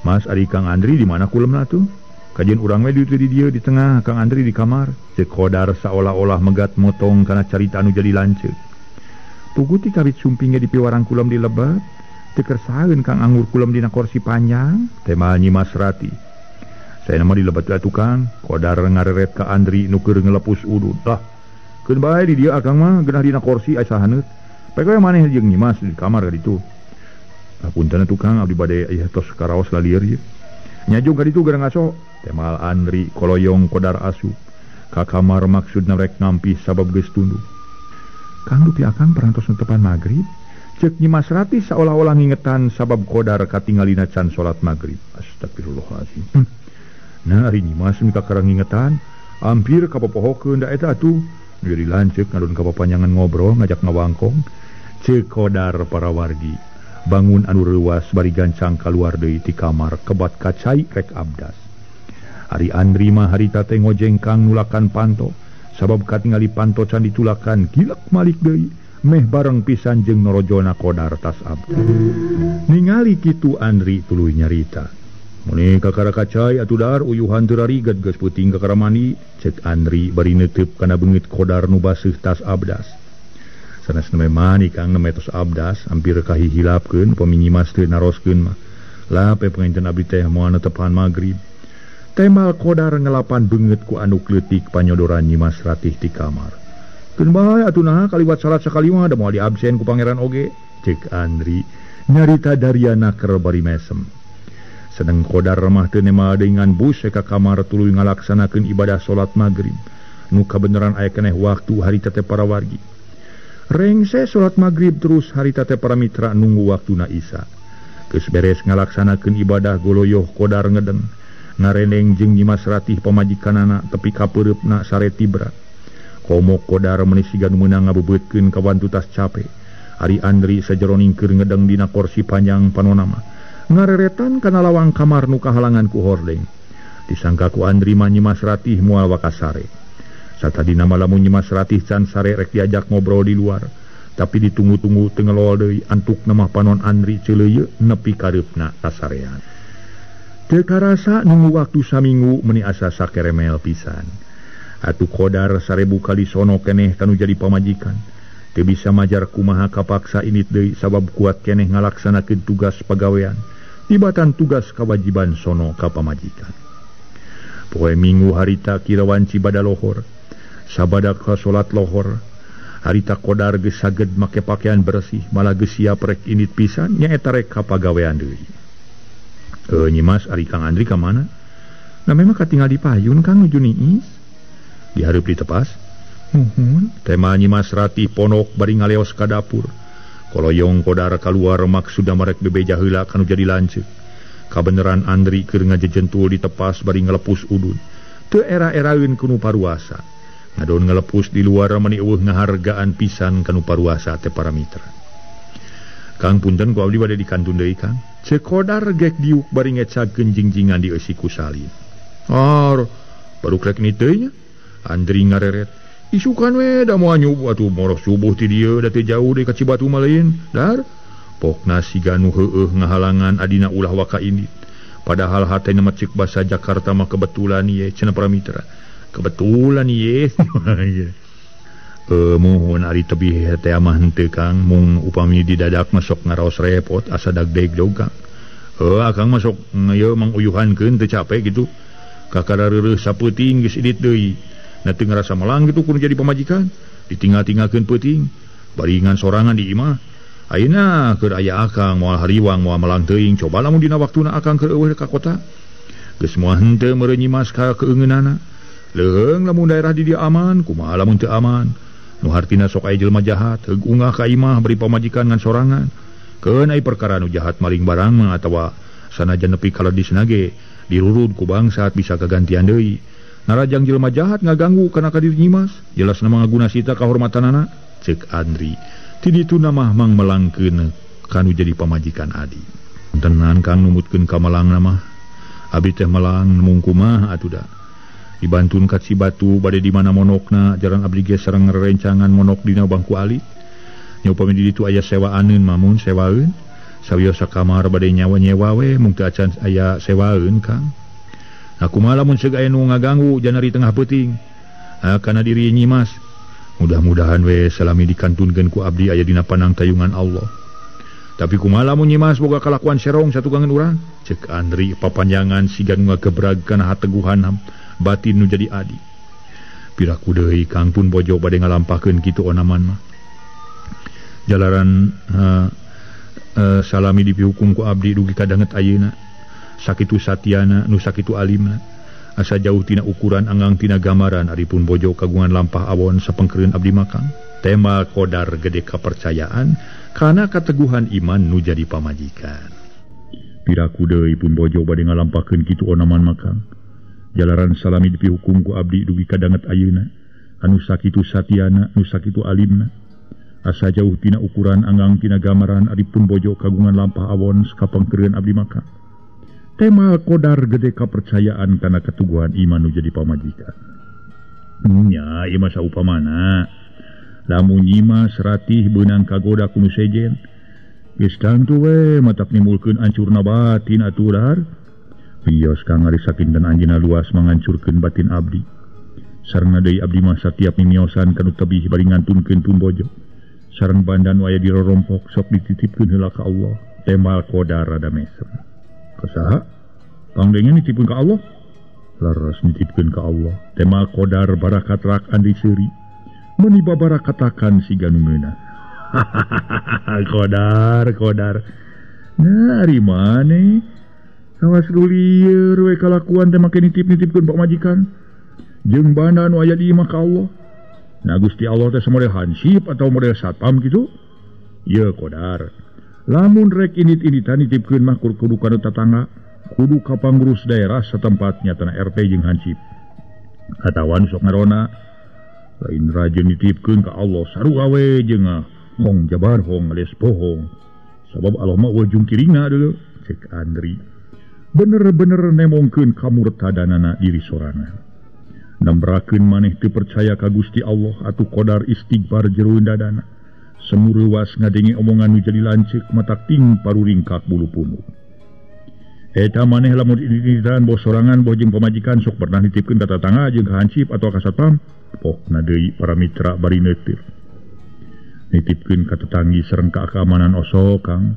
Mas ari Kang Andri di mana kulemna tuh? Kajian urang we di dieu di tengah Kang Andri di kamar. Cek kodar seolah-olah megat motong kana carita anu jadi lanceuk. Tugu ti kawit sumpingnya di piwarang kulem di lebat. Teu kersaeun Kang anggur kulem dina kursi panjang. Tema Nyimas Ratih. Saya nama di lebat tukang. Kodar ngareret ka Andri nu keur ngelepus udud. Lah, keun bae di dieu akang mah geunah dina kursi asa haneut. Pek we maneh jeung Nyimas di kamar ka ditu. Hapuntenna tukang abdi bade aya tos karaos lalieur ieu. Nyajung ka ditu garang aso. Temal Andri koloyong kodar asup ka kamar maksudna rek ngampi sabab geus tunduk. Kang dupi akang parantos netepan magrib. Ceuk Nyimas Ratih seolah-olah ngingetan sabab kodar katinggalina can salat magrib. Astagfirullahalazim. Nah ari Nyimas mika karang ngingetan hampir kapopohokeun da eta atuh. Jadi lanceuk ngadon ka papanjangan ngobrol ngajak ngawangkong. Ceuk kodar para wargi bangun anu reuwas bari gancang kaluar deui ti kamar kebat kacai rek abdas. Ari Andri mah harita teh ngojeng Kang nulakan panto sabab katingali panto can ditulakan gilak malik deui meh bareng pisan jeung norojona kodar tas abdas. Ningali kitu Andri tuluy nyarita. Mune kakara kacai atudar uyuhan terarigat geus peuting kakara mandi, cek Andri bari neuteup kana beungeut kodar nu baseuh tas abdas. Sanes memang ikang tos abdas hampir kahihilapkeun pami Nyimas teu naroskeun mah. Lape penginten abdi teh moal netepan magrib. Temal kodar ngelapan beungeut ku anu kleutik panyodoran Nyimas Ratih ti kamar. Keun bae atuh kaliwat salat sakali mah da moal diabsen ku pangeran oge, cek Andri nyarita Daryana keur bari mesem. Sedang kodar mah teu nema dengan bus ka kamar tuluy ngalaksanakeun ibadah salat magrib. Nu kabeneran aya keneh waktu harita teh para wargi. Rengse salat magrib terus harita teh para mitra nunggu waktuna Isya. Geus beres ngalaksanakeun ibadah goloyoh kodar ngedeng. Ngareneng jeung Nyimas Ratih pamajikanana tepi kapeureupna sare tibra. Komo kodar meuni siga meunang ngabebeutkeun ka wantutas cape. Ari Andri sajeroning keur ngedeng dina kursi panjang panonama. Ngareretan kana lawang kamar nu kahalangan ku hordeng. Disangka ku Andri mah Nyimas Ratih moal wakasare. Satadina malamun Nyimas Ratih can sare rek diajak ngobrol di luar, tapi ditunggu-tunggu teu ngelol deui antuk nemah panon Andri ceuleuyeuk nepi kareupna kasarean. Teu karasa nunggu waktu saminggu meuni asa sakeremel pisan. Atuh kodar 1000 kali sono keneh kanu jadi pamajikan. Teu bisa majar kumaha kapaksa init deui sabab kuat keneh ngalaksanakeun tugas pagawean. Tibatan tugas kewajiban sono ka pamajikan. Poe Minggu harita kirawan cibada lohor. Sabada ka salat lohor. Harita kodar geus saged make pakaian bersih, malah geus siap rek init pisan nyaeta rek ka pagawean deui. Nyimas ari Kang Andri ka mana? Na memang katinggal di payun Kang nuju niis. Dihareup ditepas. Nuhun. Tema Nyimas Ratih ponok bari ngaleos ka dapur. Koloyong kodar kaluar maksudna marek bebeja heula kanu jadi lanceuk. Kabeneran Andri keur ngajejentul ditepas bari ngalepus udun. Teu era-eraeun kanu paruasa. Ngadon ngalepus di luar meuni eueuh ngahargaan pisan kanu paruasa teh para mitra. Kang punten ku abdi bade dikantun deui Kang. Ceuk kodar gek diuk bari ngecakeun jingjingan di eusi ku salin. Baru krek ni teh nya. Andri ngareret. Isukan we da moal nyubuh atuh morok subuh ti dieu da teu jauh deui ka Cibatu maleun. Dar pokna siga nu heueuh ngahalangan adina ulah waka indit. Padahal hatena mah ceuk basa Jakarta mah kebetulan ye cenah para mitra. Kebetulan ye. Mohon ari tebih teh mah henteu Kang mung upami didadak masuk ngaraos repot asa dagdeg jog Kang. Akang masuk ieu manguyuhankeun teu capek gitu. Kakara reureuh sapeuting geus idit deui. Na teu ngarasa melang gitu kudu jadi pamajikan. Ditinggal-tinggalkeun peuting. Baringan sorangan di imah. Ayeuna keur aya akang moal hariwang moal melang teuing. Coba lamun dina waktuna akang keur eueuh ka kota. Geus moal henteu meureun Nyimas ka keungeunana. Leuheung lamun daerah di dieu aman, kumaha lamun teu aman. Nu hartina sok aya jelema jahat, heug ungah ka imah beri pamajikan ngan sorangan. Keun aya perkara nu jahat maling barang mah atawa sanajan nepi kaledisna ge dirurud ku bangsat bisa kagantian deui. Narajang jelema jahat ngaganggu kana ka diri Nyimas, jelasna mangaguna sita kahormatanana, ceuk Andri. Ti ditu mah mang melangkeun kanu jadi pamajikan adi. Tenan Kang numutkeun ka melangna mah. Abi teh melang mung kumaha atuh da. Dibantun ka Cibatu bade di mana monokna, jarang abdi ge sareng rerencangan monok dina bangku alit. Nya upami di ditu aya sewaaneun mamun sewaeun. Sawios sakamar bade nyawa-nyewa we mung teu acan aya sewaeun Kang. Aku malah mun ceuk aya nu ngaganggu janari tengah peuting. Kana diri Nyimas. Mudah-mudahan we salami dikantunkeun ku abdi aya dina panang tayungan Allah. Tapi kumaha mun Nyimas boga kalakuan serong satukangan urang? Ceuk Andri papanjangan siga nu ngagebrag kana hateguhan batin nu jadi adi. Piraku deui Kang pun bojo bade ngalampahkeun kitu onaman mah. Jalaran salami dipihukum ku abdi dugi kadanget ayeuna. Sakitu satyana nu sakitu alimna. Asa jauh tina ukuran anggang tina gambaran aripun bojo kagungan lampah awon sapengkereun abdi makang. Tema kodar gede kepercayaan kana kateguhan iman nu jadi pamajikan. Piraku deui pun bojo bade ngalampahkeun kitu onaman makang. Jalaran salami dipihukum ku abdi dugi kadanget ayeuna. Anu sakitu satyana nu sakitu alimna. Asa jauh tina ukuran anggang tina gambaran aripun bojo kagungan lampah awon sapengkereun abdi makang. Tema kodar gede kepercayaan kana keteguhan iman nu jadi pamajikan. Nya ieu mah saupamana lamun Nyimas Ratih beunang kagoda ku nu sejen geus tangtu we matak nimulkeun ancurna batin atuh dahar. Wios kang ngarisakin dan anjeunna luas mangancurkeun batin abdi. Sareng deui abdi mah satiap mimiosan kanu tebih bari ngantunkeun tumbojo. Sareng bandan waya dirorompok sok dititipkeun heula ka Allah. Temal qadar rada mesem. Kasaha? Pangdengan nitipkeun ka Allah? Laras nitipkeun ka Allah. Temal qadar barakat rak andi seuri. Meni babarakatakan si ganu meunah. Qadar. Nah, ari maneh? Kawas rulieur we kalakuan teh make nitip-nitipkeun pak majikan. Jeung bandan aya di imah ka Allah. Nah Gusti Allah teh samodel hansip atau model satpam gitu? Ye qadar. Lamun rek init-initan nitipkeun mah kudu kana tatangga, kudu ka pangurus daerah satempat nyatana RT jeung hansip. Katawan sok ngarona lain rajin nitipkeun ka Allah sarua we jeung hong jabar hong alias bohong. Sabab Allah mah ujung kiringna deuleu cek Andri. Bener-bener nemongkeun kamurtadanana diri sorangan. Nambrakeun maneh teu percaya ka Gusti Allah atuh qadar istighfar jero dadana. Semu reuwas ngadenge omongan nu jadi lanceuk matak ting paruringkak bulu punuk. Eta maneh lamun didiritan bos sorangan boh jeung pamajikan sok pernah nitipkeun ka tatangga jeung ka hansip atawa ka satpam. Pokna deui para mitra bari neutir. Nitipkeun ka tetanggi sareng ka keamanan osok kang.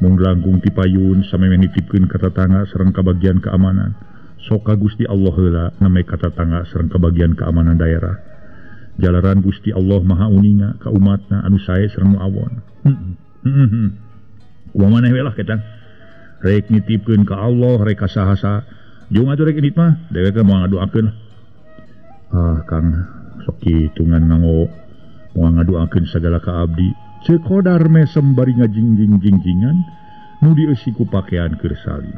Mung langkung ti payun samemeh nitipkeun ka tatangga sareng ka bagian keamanan. Sok ka Gusti Allah heula name ka tatangga sareng ka bagian keamanan daerah. Jalaran Gusti Allah Maha Uninga ka umatna anu sae sareng nu awon. Kumaha maneh we lah ketang. Rek nitipkeun ka Allah rek ka saha-saha. Jeung atuh rek init mah dewek moal ngadoakeun. Kang sok kitu ngan nganggo moal ngadoakeun sagala ka abdi. Cek qadar mesem bari ngajingjing-jingjingan nu dieusi ku pakean keur salin.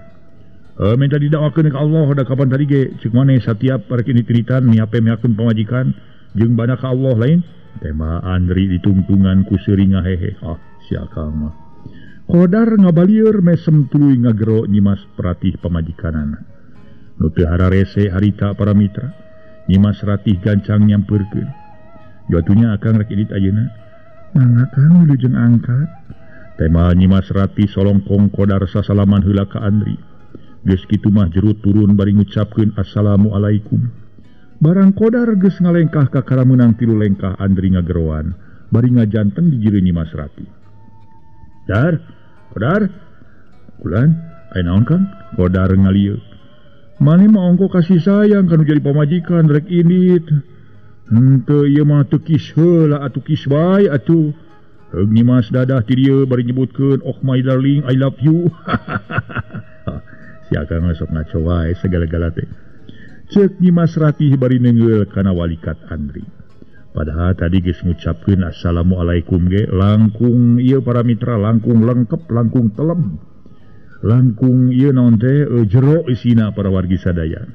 Minta didakwakeun ka Allah da kapan tadi ge cek maneh satiap rek init-initan miape-miakeun pamajikan jeung bana ka Allah lain tema Andri ditungtungan ku seuri ngahehe. Sia Kang mah. Qadar ngabalieur mesem tuluy ngagero nyimas peratih pamajikanana. Nu teu hararese harita para mitra. Nyimas ratih gancang nyampeurkeun. Joatunya akang rek init ayeuna. Mangga Kang wilujeng angkat. Tema nyimas ratih solongkong qadar sasalaman heula ka Andri. Geus kitu mah jerut turun bari ngucapkeun assalamualaikum. Barang qadar geus ngalengkah ka karamunang tilu lengkah Andri ngageroan bari ngajanteng di jieun nyimas ratih. Qadar. Kulan, aya naon Kang? Qadar ngalieu. Maneh mah ongko kasih sayang kanu jadi pamajikan rek init. Henteu ieu mah teu kis heula atuh kis bae atuh. Heug nyimas dadah ti dieu bari nyebutkeun oh my darling I love you. Si Akang sok ngaco wae segala-gala teh. Ceuk nyimas ratih bari neungeul kana walikat Andri. Padahal tadi geus ngucapkeun assalamualaikum ge langkung ieu para mitra langkung lengkep langkung telem. Langkung ieu naon teh jero isina para wargi sadaya.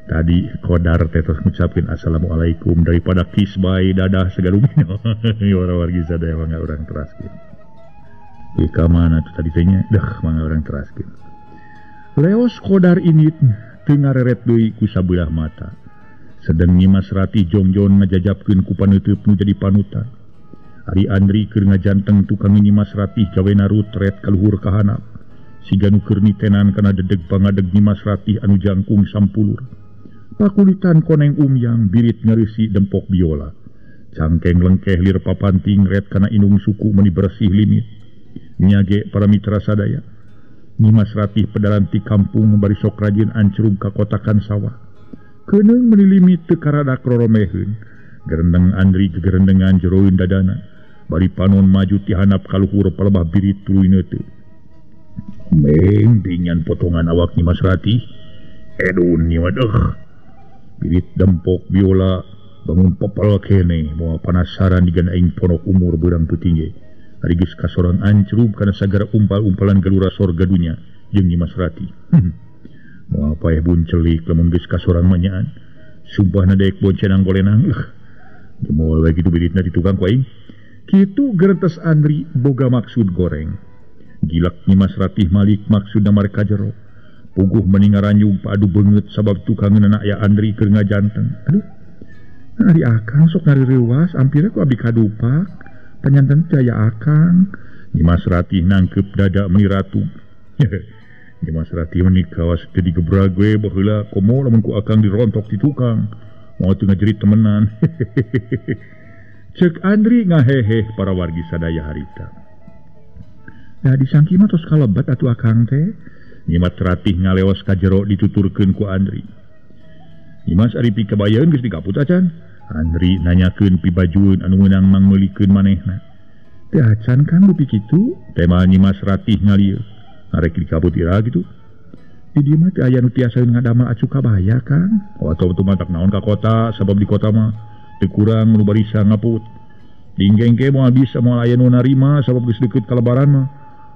Tadi qadar teh tos ngucapkeun assalamualaikum daripada kisbay dadah segalungna. Para wargi sadaya mangga urang teraskeun. Di ka mana tuh tadi teh nya? Mangga urang teraskeun. Leos qadar init teu ngareret deui ku sabelah mata. Sedeng nyimas ratih jongjon ngajajabkeun ku paneuteub nu jadi panutan. Ari Andri keur ngajanteng tukang nyimas ratih gawena rutret ka luhur kahanap. Siga nu keur nitenan kana dedeg pangadeg nyimas ratih anu jangkung sampulur. Pakulitan koneng umyang birit ngerisi dempok biola. Cangkeng lengkeh lir papanting ret kana inung suku meni bersih limit. Nyage para mitra sadaya. Nyimas ratih pedalanti kampung bari sok rajin ancrung ka kotakan sawah. Keuneng meni limit teu karadak roromeheun. Gerendeng Andri gegerendengan jeroeun dadana. Bari panon maju ti handap ka luhur palebah birit tuluy teu. Meng dingan potongan awak nyimas ratih. Edun nyimadeuh. Birit dempok biola bangun popol kene moal panasaran digan aing ponok umur beurang peuting ge. Ari geus kasorang ancrub kana sagara umpal-umpalan galura sorga dunya jeung nyimas ratih. Moal paeh buncelik lamun geus kasorang manyaan. Sumpahna daek boncenang golenang. Moal we kitu biritna di tukang ku aing. Kitu geurentes Andri boga maksud goreng. Gilak nyimas ratih malik maksudna mareka jero. Puguh meningaranyung padu beungeut sabab tukangeunna aya Andri keur ngajanteng. Aduh. Ari Akang sok ngarireuwas ampire ku abdi kadupak. Panyanten teh aya Akang. Nyimas ratih nangkep dada meni ratu. Nyimas Rati menikah jadi gebrak gue baheula komo lamun ku akang dirontok di tukang mau tengah jerit temenan. Cek Andri ngahehe para wargi sadaya harita. Nah disangki mah tos kalebet atuh akang teh. Nyimas Ratih ngalewas ka jero dituturkeun ku Andri. Nyimas ari pi kabayeun geus dikaput acan. Andri nanyakeun pi bajueun anu meunang mangmeulikeun manehna. Teh acan kan lu pi kitu? Tema Nyimas Ratih ngalieu. Arek dikabut ira gitu. Di dieu mah teu aya nu tiasa ngadamel acu kabaya kan. Oh atuh betul matak naon ka kota sabab di kota mah teu kurang nu barisa ngaput. Dinggengke moal bisa moal aya nu narima sabab geus deukeut ka lebaran mah.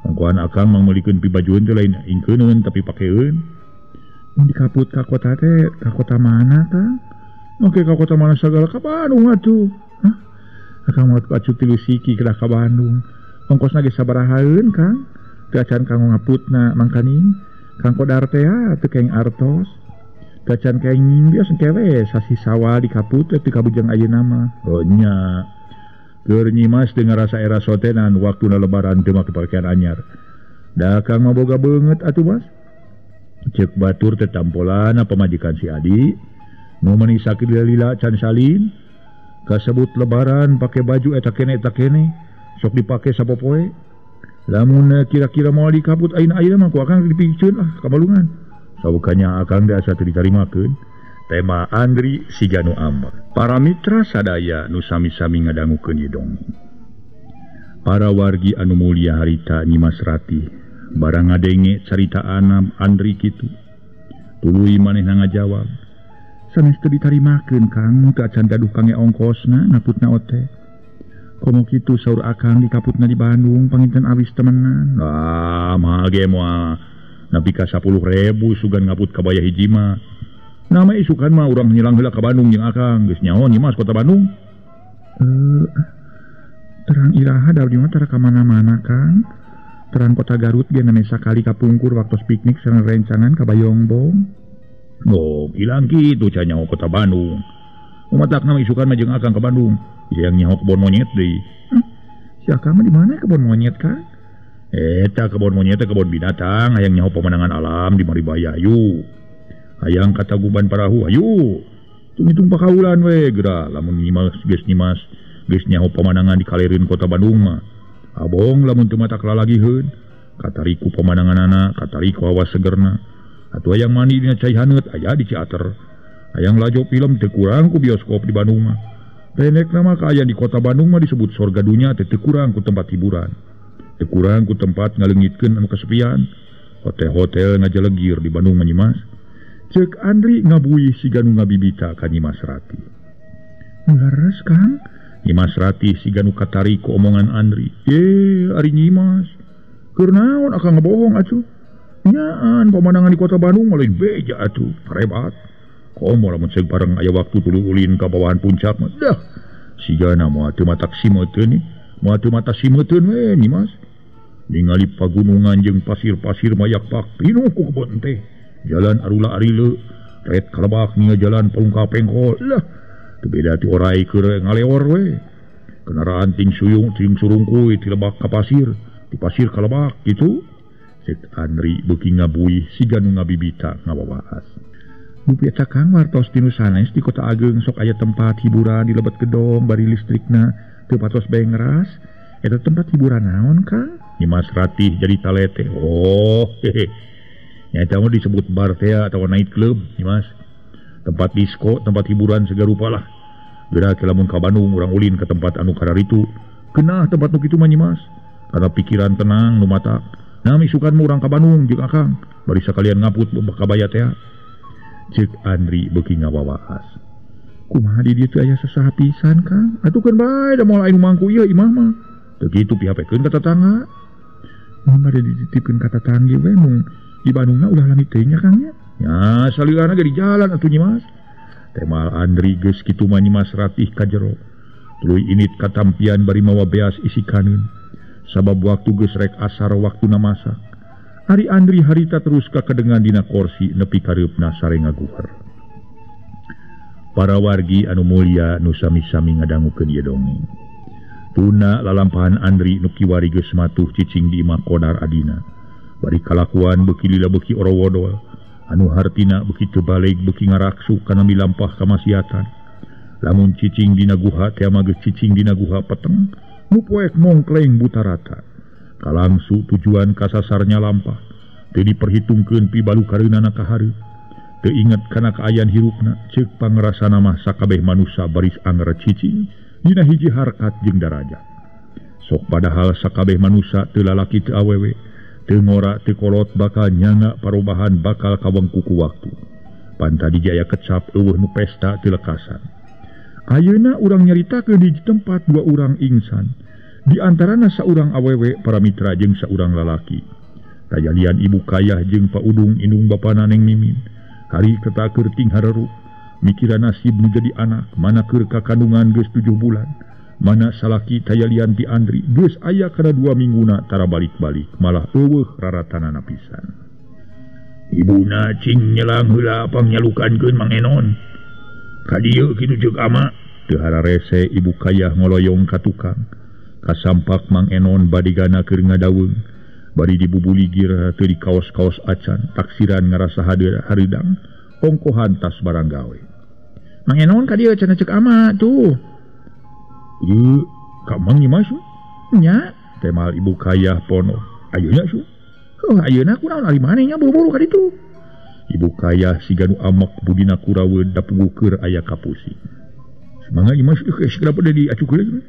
Angkuan akang mangmeulikeun pi bajueun teh lain ingkeuneun tapi pakeun. Mun dikaput ka kota teh ka kota mana Kang? Oke ka kota mana sagala ka Bandung atuh. Hah? Akang mau acu 3 siki kedah ka Bandung. Ongkosna ge sabarahaeun Kang? Teu acan kanggo ngaputna mangkaning Kang Kodar teh teu keng artos. Teu acan keng bios kewe sasi sawal dikaput teh kabujang ayeuna mah. Oh nya. Keur Nyimas teu ngarasa era sotenan waktuna lebaran teu make pakaian anyar. Da Kang mah boga beungeut atuh Mas. Cek batur teh tampolan pamajikan si Adi. Nu meuni sakit lila can salin. Kasebut lebaran pake baju eta kene sok dipake sapopoe. Lamun kira-kira mau dikaput ayeuna mah ku akang dipikeun lah kabalungan. Sabukanya akang asa teu ditarimakeun. Tema Andri Siganu Amba. Para mitra sadaya nu sami-sami ngadangukeun ieu dongeng. Para wargi anu mulia harita Nyimas Ratih barang ngadenge caritaana Andri kitu. Tuluy manehna ngajawab. Sanes teu ditarimakeun Kang, teu acan gaduh kange ongkosna ngaputna ote. Komo kitu saur akang dikaputna di Bandung panginten awis temenan. Ah, mah ge moal nepi ka 10.000 sugan ngaput kabaya hiji mah. Nama isukan mah urang nyilang heula ka Bandung jeung akang geus nyaho Nyimas kota Bandung. Terang iraha daud mah tara ka mana-mana Kang. Terang kota Garut ge name sakali kapungkur waktu piknik sareng rencangan ka Bayongbong. Oh, ilang kitu ca nyaho kota Bandung. Umatak nama isukan mah jeung akang ka Bandung. Yang nyaho kebon monyet deui. Si akang mah di mana kebon monyet Kang? Eta kebon monyet teh kebon binatang hayang nyaho pemandangan alam di Maribaya ayu. Hayang kataguban parahu ayu. Tung-tung pakaulan we geura lamun Nyimas geus nyaho pemandangan di kalereun kota Bandung mah. Abong lamun teu matak lalagiheun. Katariku pemandanganana, katariku hawa segerna. Atuh hayang mandi dina cai haneut aya di Ciater. Hayang lajo film teu kurang ku bioskop di Bandung mah. Pendek nama kaya di kota Bandung mah disebut sorga dunia teu kurang ku tempat hiburan. Teu kurang ku tempat ngaleungitkeun anu kasepian. Hotel-hotel ngajalegir di Bandung mah Nyimas. Cek Andri ngabuih siganu ngabibita ka Nyimas Rati. Leres Kang? Nyimas Rati siganu katari ku omongan Andri. Ari Nyimas. Keur naon akang ngebohong atuh? Nyaan pemandangan di kota Bandung mah lain beja atuh, parebat. Komo lamun ceuk bareng aya waktu tuluy ulin ka bawahan puncak mah. Dah. Sigana moal teu matak simeuteun ni. Moal teu mata simeuteun we Nyimas. Ningali pagunungan jeung pasir-pasir mayak pak pinuh ku kebon teh. Jalan arula arile, ret kalebak nia jalan palungka pengkol. Lah, teu beda ti orai keur ngalewor we. Kendaraan ting suyung ting surungkuy ti lebak ka pasir, ti pasir kalebak gitu. Cek Andri beuki ngabuih siganu ngabibita ngawawaas. Bupi eta Kang wartos tinu sanes di kota Ageung sok aya tempat hiburan di lebet gedong bari listrikna teu patos bae ngeras. Eta tempat hiburan naon Kang? Nyimas Ratih jadi talete. Oh, hehe. Nyata mah disebut bar teh atau night club, Nyimas. Tempat disko, tempat hiburan segarupa lah. Geura ke lamun ka Bandung urang ulin ke tempat anu kararitu. Keunah tempat nu kitu mah Nyimas. Karena pikiran tenang nu matak. Nami sukan urang ka Bandung jeung akang bari sakalian ngaput kabaya teh. Cek Andri beuki ngawawaas. Kumaha di dieu teh aya sasaha pisan Kang? Atukeun bae da moal anu mangku ieu imah mah. Teu kitu pihapekeun ka tetangga. Mun bade dititipkeun ka tetangga we mung di Bandungna ulah langit teh nya Kang nya. Ya salirana ge di jalan atuh Nyimas. Temal Andri geus kitu mah Nyimas Ratih ka jero. Tuluy init katampian bari mawa beas isi kaneun. Sabab waktu geus rek asar waktuna masak. Ari Andri harita terus kakedengan dina kursi nepi kareupna sare ngaguher. Para wargi anu mulia nu sami-sami ngadangukeun ieu dongeng. Tuna lalampahan Andri nu kiwari geus matuh cicing di imah Kodar adina. bari kalakuan beki lila beki oro-wodol anu hartina beki terbalik beki ngaraksu kana milampah kamaksiatan lamun cicing dina guha teh mah geus cicing dina guha peteng nu poek mongkleng buta rata kalangsu tujuan kasasarnya lampah teu diperhitungkeun pibalukareunana ka hareup teu inget kana kaayaan hirupna ceuk pangrasana mah sakabeh manusia baris anger cicing dina hiji harkat jeung darajat sok padahal sakabeh manusia teu lalaki teu awewe teu ngora teu kolot bakal nyanga parobahan bakal kawengku ku waktu panta dijaya kecap eueuh nu pesta teu lekasan. Ayeuna urang nyaritakeun di tempat dua urang ingsan di antarana saurang awewe para mitra jeung saurang lalaki tayalian ibu kayah jeung Pak Udung indung bapana Neng Mimin hari ketakeur ting harerup mikiran nasib nu jadi anak mana keur kakandungan geus 7 bulan mana salaki tayalian ti Andri geus aya kana 2 mingguna tara balik-balik malah eueuh raratanana pisan. Ibuna cing nyelang heula pangnyalukankeun Mang Enon ka dieu kitu ceuk ama teu hararese ibu kayah ngoloyong ka tukang kasampak Mang Enon badigana keur ngadaweung bari dibubuli gira teu di kaos-kaos acan taksiran ngarasa hareudang ongkohan tas barang gawe. Mang Enon ka dieu cenah ceuk ama tuh ieu ka Mang Nyimas nya teh mal ibu kayah pono ayeuna su ayeuna kunaon ari maneh nya buru-buru ka ditu. Ibu kayah siganu amak budina kuraweun da pugukeun aya kapusi. Semangga Nyimas geus kenapa da diacukeun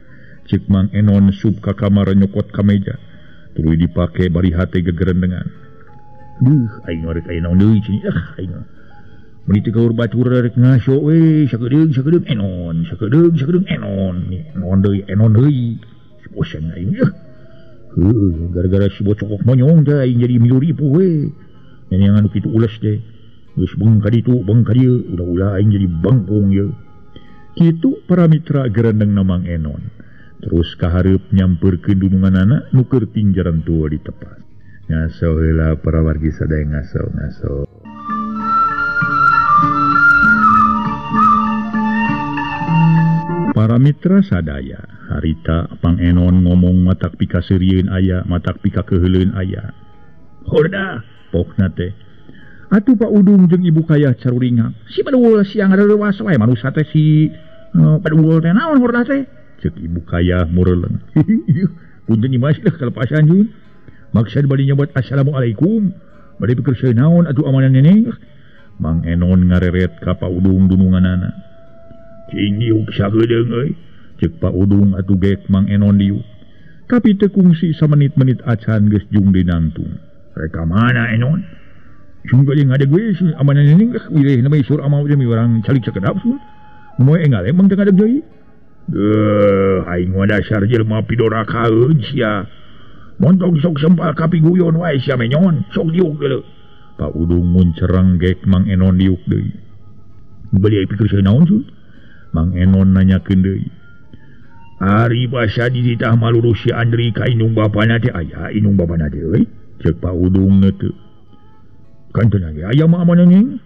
cek Mang Enon sub ka kamar nyokot ka meja tuluy dipake bari hate gegerendengan. Duh aing rek aya naon deui cini aing mun teu kaur batur rek ngaso we sakedeung Enon sakedeung Enon naon deui Enon deui bosan aing gara-gara si bocokok monyong teh aing jadi milu ripuh we yang anu kitu ules teh geus beung ka ditu beung ka dieu ulah-ulah aing jadi bangkung ye kitu para mitra gerendeng Mang Enon terus ka hareup nyampeurkeun dununganana nu keur tinjaran tua di tepas ngaso heula para wargi sadaya ngaso para mitra sadaya harita Mang Enon ngomong matak pikasirieun aya matak pikakeuheuleun aya horda pokna teh atuh Pak Udung jeung ibu kayah caruringa si paduul siang ngareureuwas wae manusia teh si paduul teh naon horda teh ceuk ibu kayah mureuleng punten Nyimas dah kalepasan jun maksud bari nyebut assalamualaikum bari pikir sae naon atuh amanah neneng Mang Enon ngareret ka Pak Udung dununganana cing diuk sagedeung euy ceuk Pak Udung atuh gek Mang Enon diuk tapi teu kungsi samenit-menit acan geus jung dinangtung reka mana Enon sung bali ngadeg we amanah neneng wileh na bae sur amau teh mi urang calik sakedap sun moe enggal emang teu ngadeg deui aing mah dasar jelema pidorakaeun sia montong sok sempal kapiguyon wae sia menyon sok diuk geuleuh Pak Udung mun cereng gek Mang Enon diuk deui beli pikir sae naon sun Mang Enon nanyakeun deui ari basa di ditah malurus si Andri ka indung bapana teh aya indung bapana teh euy ceuk Pak Udung neuteu kan teu nage aya mah amanah ning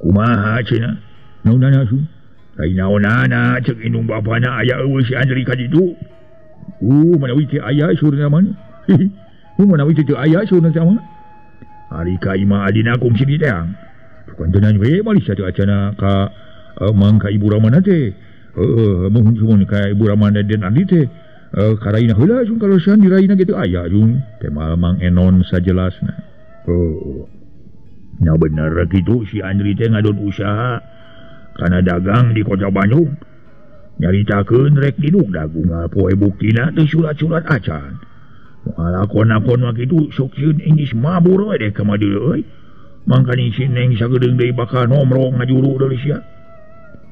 kumaha cenah naonana sun lain naonana ceuk indung bapana aya eueuh si Andri ka ditu manawi teh aya surna man manawi teh aya surna sama ari ka imah adina kungsi di teang kan teu nanya we balik satu acana ka mangka ibu Ramana teh mohon sumun ka ibu Ramana den Andi teh karaina heula sun kalosan diraina kitu aya sun teh Mang Enon sajelasna nya bener kitu si Andri teh ngadon usaha kana dagang di kota Bandung nyaritakeun rek diduk dagung poe buktina teh surat-surat acan alakon-akon mah kitu sok sieun engis mabur we deh ka mah dieu euy mangkana si Neng sagedeung deui bakal nomrong ngajuru deui sia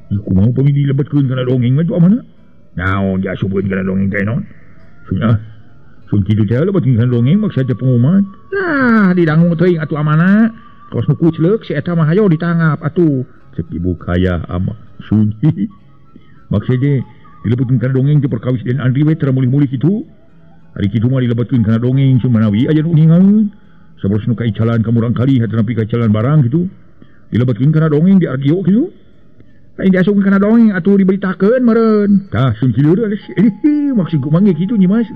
kumaha upami dilebetkeun kana dongeng mah tu amanah naon ja subeun kana dongeng teh non sun kitu teh lebetkeun kana dongeng maksud teh pengumuman nah didangung teuing atuh amanah tos nu kucleuk si eta mah hayo ditangap atuh ceuk ibu kayah ama sunyi maksudnya dilebetkeun kana dongeng teh perkawis den Andri we tara mulih-mulih kitu ari kitu mah dilebetkeun kana dongeng sumanawi aya nu ningalkeun sabaros nu kaicalan ka murang kali hate nepi ka calan barang kitu dilebetkeun kana dongeng di argio kitu lain diasupkeun kana dongeng atuh diberitakeun meureun tah sun kieu deui maksud ku mangge kitu Nyimas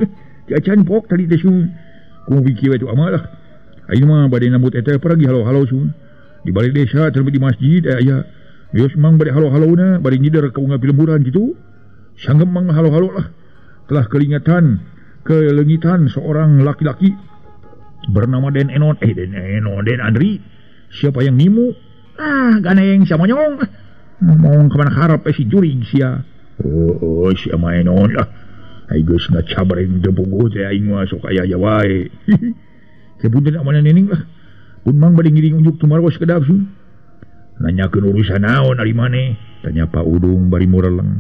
ti acan pok tadi teh sun kumaha biki we tu amalah Ayo mah bade nambut eta pergi halo-halo sun. Di balik desa terlebih di masjid aya. Geus mang bade halo-halona bade ngider ka unggah lemburan gitu. Sanggem mang halo-halo lah. Telah kelengitan seorang laki-laki bernama Den Enon. Den Andri. Siapa yang nimu? Ganeng sama nyong. Mau kemana harap si juring sia. Si ama Enon lah. Ay geus ngacabreng teu puguh teh aing mah sok aya wae. Sepunten amanah nening lah. Pun mang bade ngiring unjuk tumaros kedap sun. Nanyakeun urusan naon ari maneh? Tanya Pak Udung bari mureleng.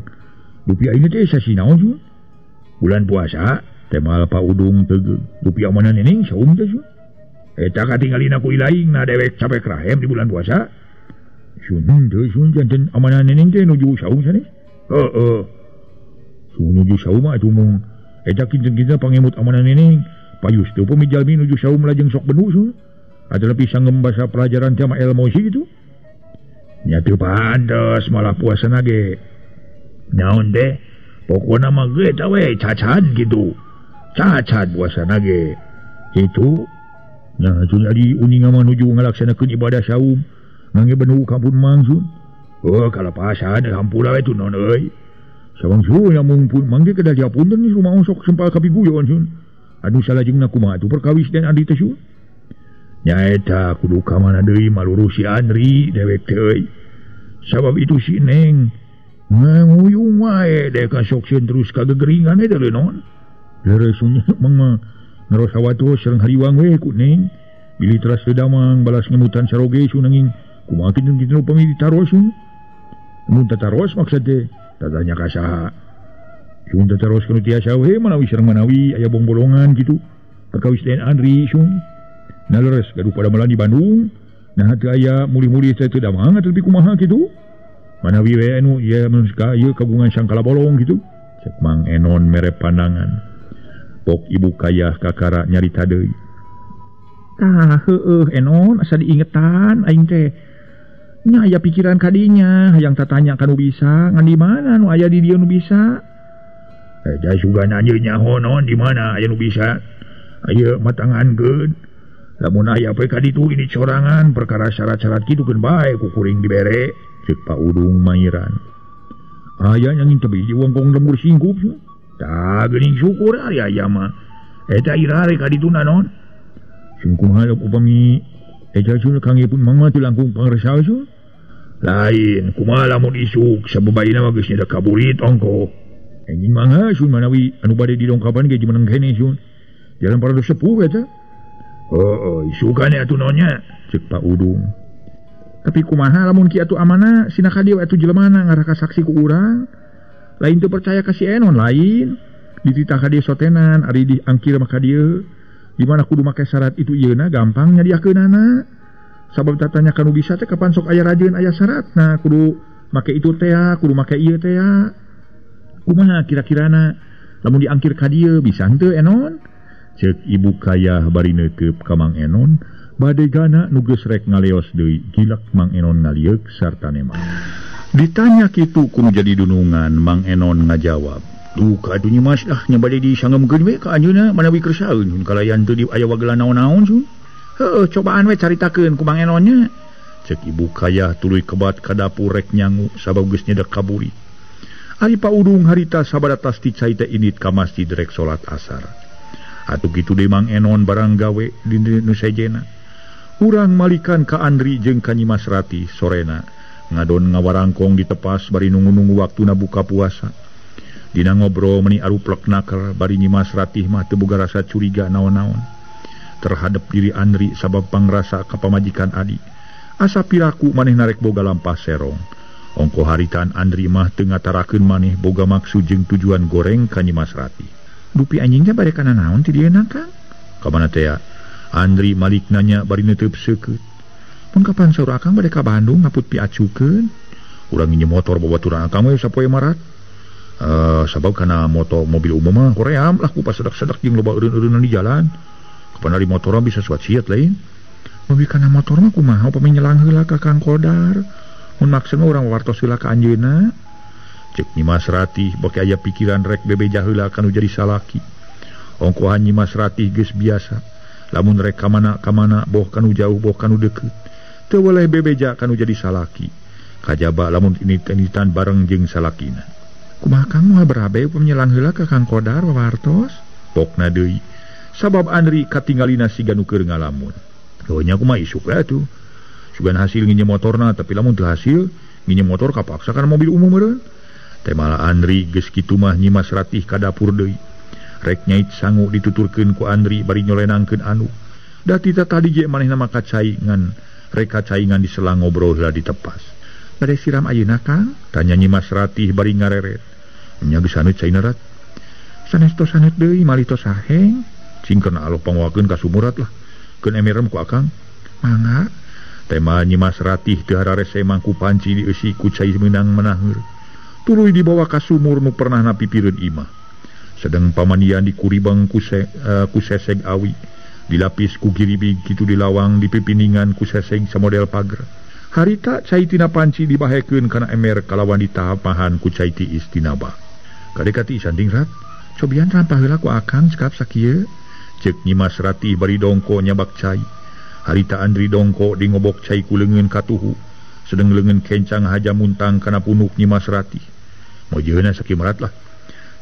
Dupi aing teh sasi naon sun? Bulan puasa. Temal Pak Udung teu dupi amanah nening saum teh sun. Eta katinggalina ku ilaing na dewek capek rahem di bulan puasa. Sun teu sun janten amanah nening teh nuju saum saneh. Nuju saum mah atuh mung eta kinten-kinten pangemut amanah nening payus teu pemijalmi nuju saum lajeng sok benu sun. Ada lebih sanggem bahasa pelajaran sama ilmu sih gitu. Nya teu pantes malah puasa nage. Naon teh? Pokona mah ge eta we cacat gitu. Cacat puasa nage. Itu nya jeung ari uning mah nuju ngalaksanakeun ibadah saum ngangge benu kampun mangsun. Kalapasan hampura we tu naon euy. Sawang sun mung pun mangge kedah diapunten ni rumah sok sempal kapiguyon sun. Anu salajengna kumaha tu perkawis Den Andri teh sun. Nya eta kudu ka mana deui malurus si Andri dewek teh euy. Sabab itu si Neng nguyung wae dek sok sieun terus kagegeringan teh leunon. Leresunya mang ngaros hawatos sareng hariwang we ku Neng. Bilih teras teu damang balas ngemutan saroge sun nanging kumaha kitu-kitu upami ditaros sun. Mun tataros maksud teh tatanya ka saha. Sun tataros kana tiasa we manawi sareng manawi aya bong-bolongan gitu. Perkawis Den Andri sun. Nah leres gaduh pada malam di Bandung. Nah teu aya muli-muli teh teu damang atuh lebih kumaha gitu. Manawi we anu ieu manusia ieu kagungan sangkala bolong gitu. Cek Mang Enon mere pandangan. Pok ibu kayah kakara nyarita deui. Enon asa diingetan aing teh. Nya aya pikiran kadinya hayang tatanya kanu bisa ngan di mana nu aya di dieu nu bisa. Da sugana ieu nyaho non di mana aya nu bisa. Aya matangankeun. Lamun aya poe ka ditu ini sorangan perkara syarat-syarat kitu keun bae ku kuring dibere. Cek Pak Udung mairan. Aya yang teu biji wongkong lembur singkup. Tah geuning syukur ari aya mah. Eta irare ka ditu naon? Sing kumaha upami eta sun kangge pun mangma teu langkung pangresa sun. Lain kumaha lamun isuk sabebaina mah geus nya kaburit ongko. Anjing mangha sun manawi anu bade didongkapan ge jimeneng kene sun. Jalan para sepuh eta. Isukane atuh naonnya cek Pak Udung. Tapi kumaha lamun kieu atuh amanah sina ka dieu atuh jelemana ngarah ka saksi ku urang. Lain teu percaya ka si Enon lain. Dititah ka dieu sotenan ari diangkir mah ka dieu. Di mana kudu make syarat itu ieuna gampang nyadiakeunana. Sabab tatanya kanu bisa teh kapan sok aya rajeun aya syaratna kudu make itu teh kudu make ieu teh. Kumaha kira-kirana lamun diangkir ka dieu bisa henteu Enon? Cek ibu kayah bari neukeup ka Mang Enon bade gana nu geus rek ngaleos deui gilak Mang Enon ngalieuk sarta nemah. Ditanya kitu kudu jadi dunungan Mang Enon ngajawab. Duh kadunya mas dah nya bade disanggem we ka anjeunna manawi kersaeun kalayan teu di aya wagelan naon-naon sun. Heuh cobaan we caritakeun ku Mang Enonnya. Cek ibu kayah tuluy kebat ka dapur rek nyangu sabab geus nyedek kaburi. Ari Pak Udung harita sabada tas ticai teh init ka masjid rek salat asar. Atuh kitu deui Mang Enon barang gawe di nu sejena. Urang malikan ka Andri jeung ka Nyi Mas Rati sorena ngadon ngawarangkong di tepas bari nunggu-nunggu waktuna buka puasa. Dina ngobrol meni aruplek naker bari Nyi Mas Ratih mah teu boga rasa curiga naon-naon terhadap diri Andri sabab pangrasa ka pamajikan Adi. Asa piraku maneh narek boga lampah serong. Ongko haritan Andri mah teu ngatarakeun maneh boga maksud jeung tujuan goreng ka Nyi Mas Ratih. Dupi anjingnya bade kana naon ti dieu Kang? Ka mana teh ya? Andri malik nanya bari neuteub seukeut. Mun kapan saur akang bade ka Bandung ngaput piacukeun? Urang nginjem motor babaturan akang we sapoe marat. Sabab kana mobil umum mah hoream lah ku pasedak-sedak jeung loba eureun-eureunan di jalan. Kapan ari motor bisa suat siat lain. Mobil kana motor mah kumaha upami nyelang heula ka Kang Kodar. Mun maksudna urang wartos heula ka anjeunna. Cek Nyi Mas Ratih bake aya pikiran rek bebeja heula kanu jadi salaki. Ongkohan Nyi Mas Ratih geus biasa. lamun rek kamana boh kanu jauh boh kanu deket teu boleh bebeja kanu jadi salaki kajaba lamun ini-initan bareng jeung salakina. Kumaha Kang moal berabe penyelang heula ka Kang Kodar wawartos pokna deui sabab Andri katinggalina siga nu keur ngalamun. Nya kumaha isuk atuh sugan hasil nginjem motorna tapi lamun teu hasil nginjem motor kapaksa kana mobil umum meureun. Teh malah Andri geus kitu mah nyimas ratih ka dapur deui. Rek nyait sangu dituturkeun ku Andri bari nyolenangkeun anu. Da tita tadi ge manehna maka caingan, rek caingan diselang ngobrol heula di tepas. Bade siram ayeuna Kang? Tanya nyimas ratih bari ngareret. Nya geus saneut cai narat. Sanes tos saneut deui malih tos saheng. Cingkeun aloh panguakeun ka sumurat lah. Keun emerem ku Akang. Mangga. Tema nyimas ratih teu hararese mangku panci dieusi ku cai meunang menaheur. Tuluy dibawa ka sumur nu pernah napipireun imah. Sedang pamandian dikuribang ku seseg awi, dilapis ku giribig kitu dilawang dipipiningan ku seseg samodel pager. Harita cai tina panci dibahekeun kana emer kalawan ditahapahan ku cai tiis tina bak. Kadekati sanding rat, cobian rampah heula ku Akang cekap sakieu. Ceuk nyimas ratih bari dongko nyabak cai. Harita Andri dongko di ngobok cai ku leungeun katuhu, sedeng leungeun kencang haja muntang kana punuk nyimas ratih. Mojeuna sakimarat lah.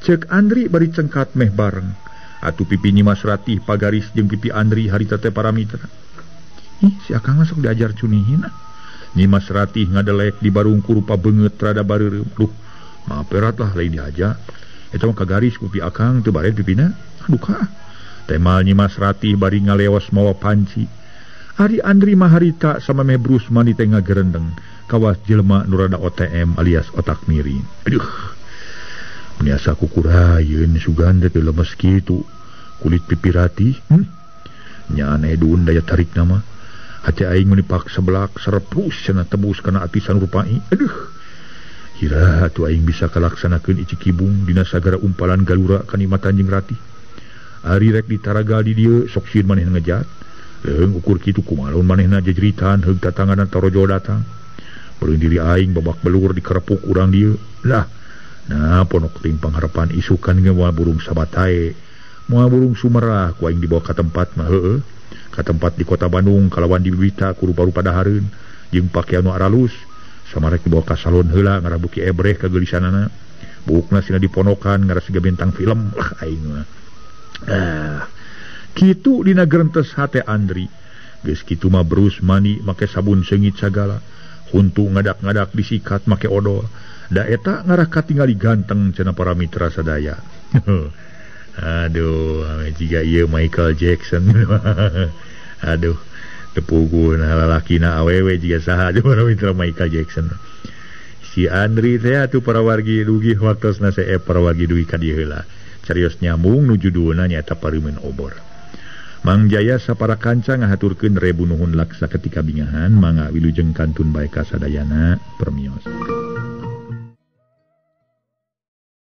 Ceuk Andri bari cengkat meh bareng. Atuh pipi nyimas ratih pagaris jeung pipi Andri harita teh paramitra. Ih, si Akang sok diajar cunihin. Nyimas ratih ngadelek di barungku rupa beungeut rada bareureum. Duh, maaperat lah lain dihaja. Eta mah kagaris ku pipi Akang teu baret pipina. Aduh ka. Temal nyimas ratih bari ngaleos mawa panci. Ari Andri mah harita sama meh brus mani teh ngagerendeng. Kawas jelema nu rada OTM alias otak miring. Aduh. Niasa kukurayeun sugan teh lemes kitu. Kulit pipi ratih. Nya aneh duun daya tarik nama. Hati aing menipak sebelak serepus cenah tebus kana atisan rupai. Aduh. Hira atuh aing bisa kalaksanakeun ici kibung dina sagara umpalan galura kanikmatan jeung ratih. Ari rek ditaragal di dieu sok sieun maneh ngejat. Leung ukur kitu kumaha lamun manehna jejeritan heug tatanganan torojo datang. Beureun diri aing babak belur dikerepuk urang dieu. Lah, nah ponok ting pangharapan isukan ge moal burung sabatae. Moal burung sumerah ku aing dibawa ka tempat mah heueuh. Ka tempat di kota Bandung kalawan dibibita ku rupa-rupa dahareun jeung pakaian nu aralus. Samarek dibawa ka salon heula ngarabuki ebreh ka geulisanana. Buukna sina diponokan ngarasiga bintang film. Lah aing mah. Kitu dina gerentes hate Andri. Geus kitu mah berus mani make sabun seungit sagala. Huntu ngadak-ngadak disikat make odol. Da eta ngarah katingali ganteng cenah para mitra sadaya. Aduh, jiga ieu Michael Jackson. Aduh, tepugun lalakina awewe jiga saha para mitra Michael Jackson. Si Andri teh atuh para wargi dugi waktosna sae para wargi dugi ka dieu heula. Carios nyambung nuju duuna nyaeta pareumeun obor. Mang Jaya sapara kanca ngahaturkeun rebu nuhun laksa ketika bingahan mangga wilujeng kantun bae kasadayana permios.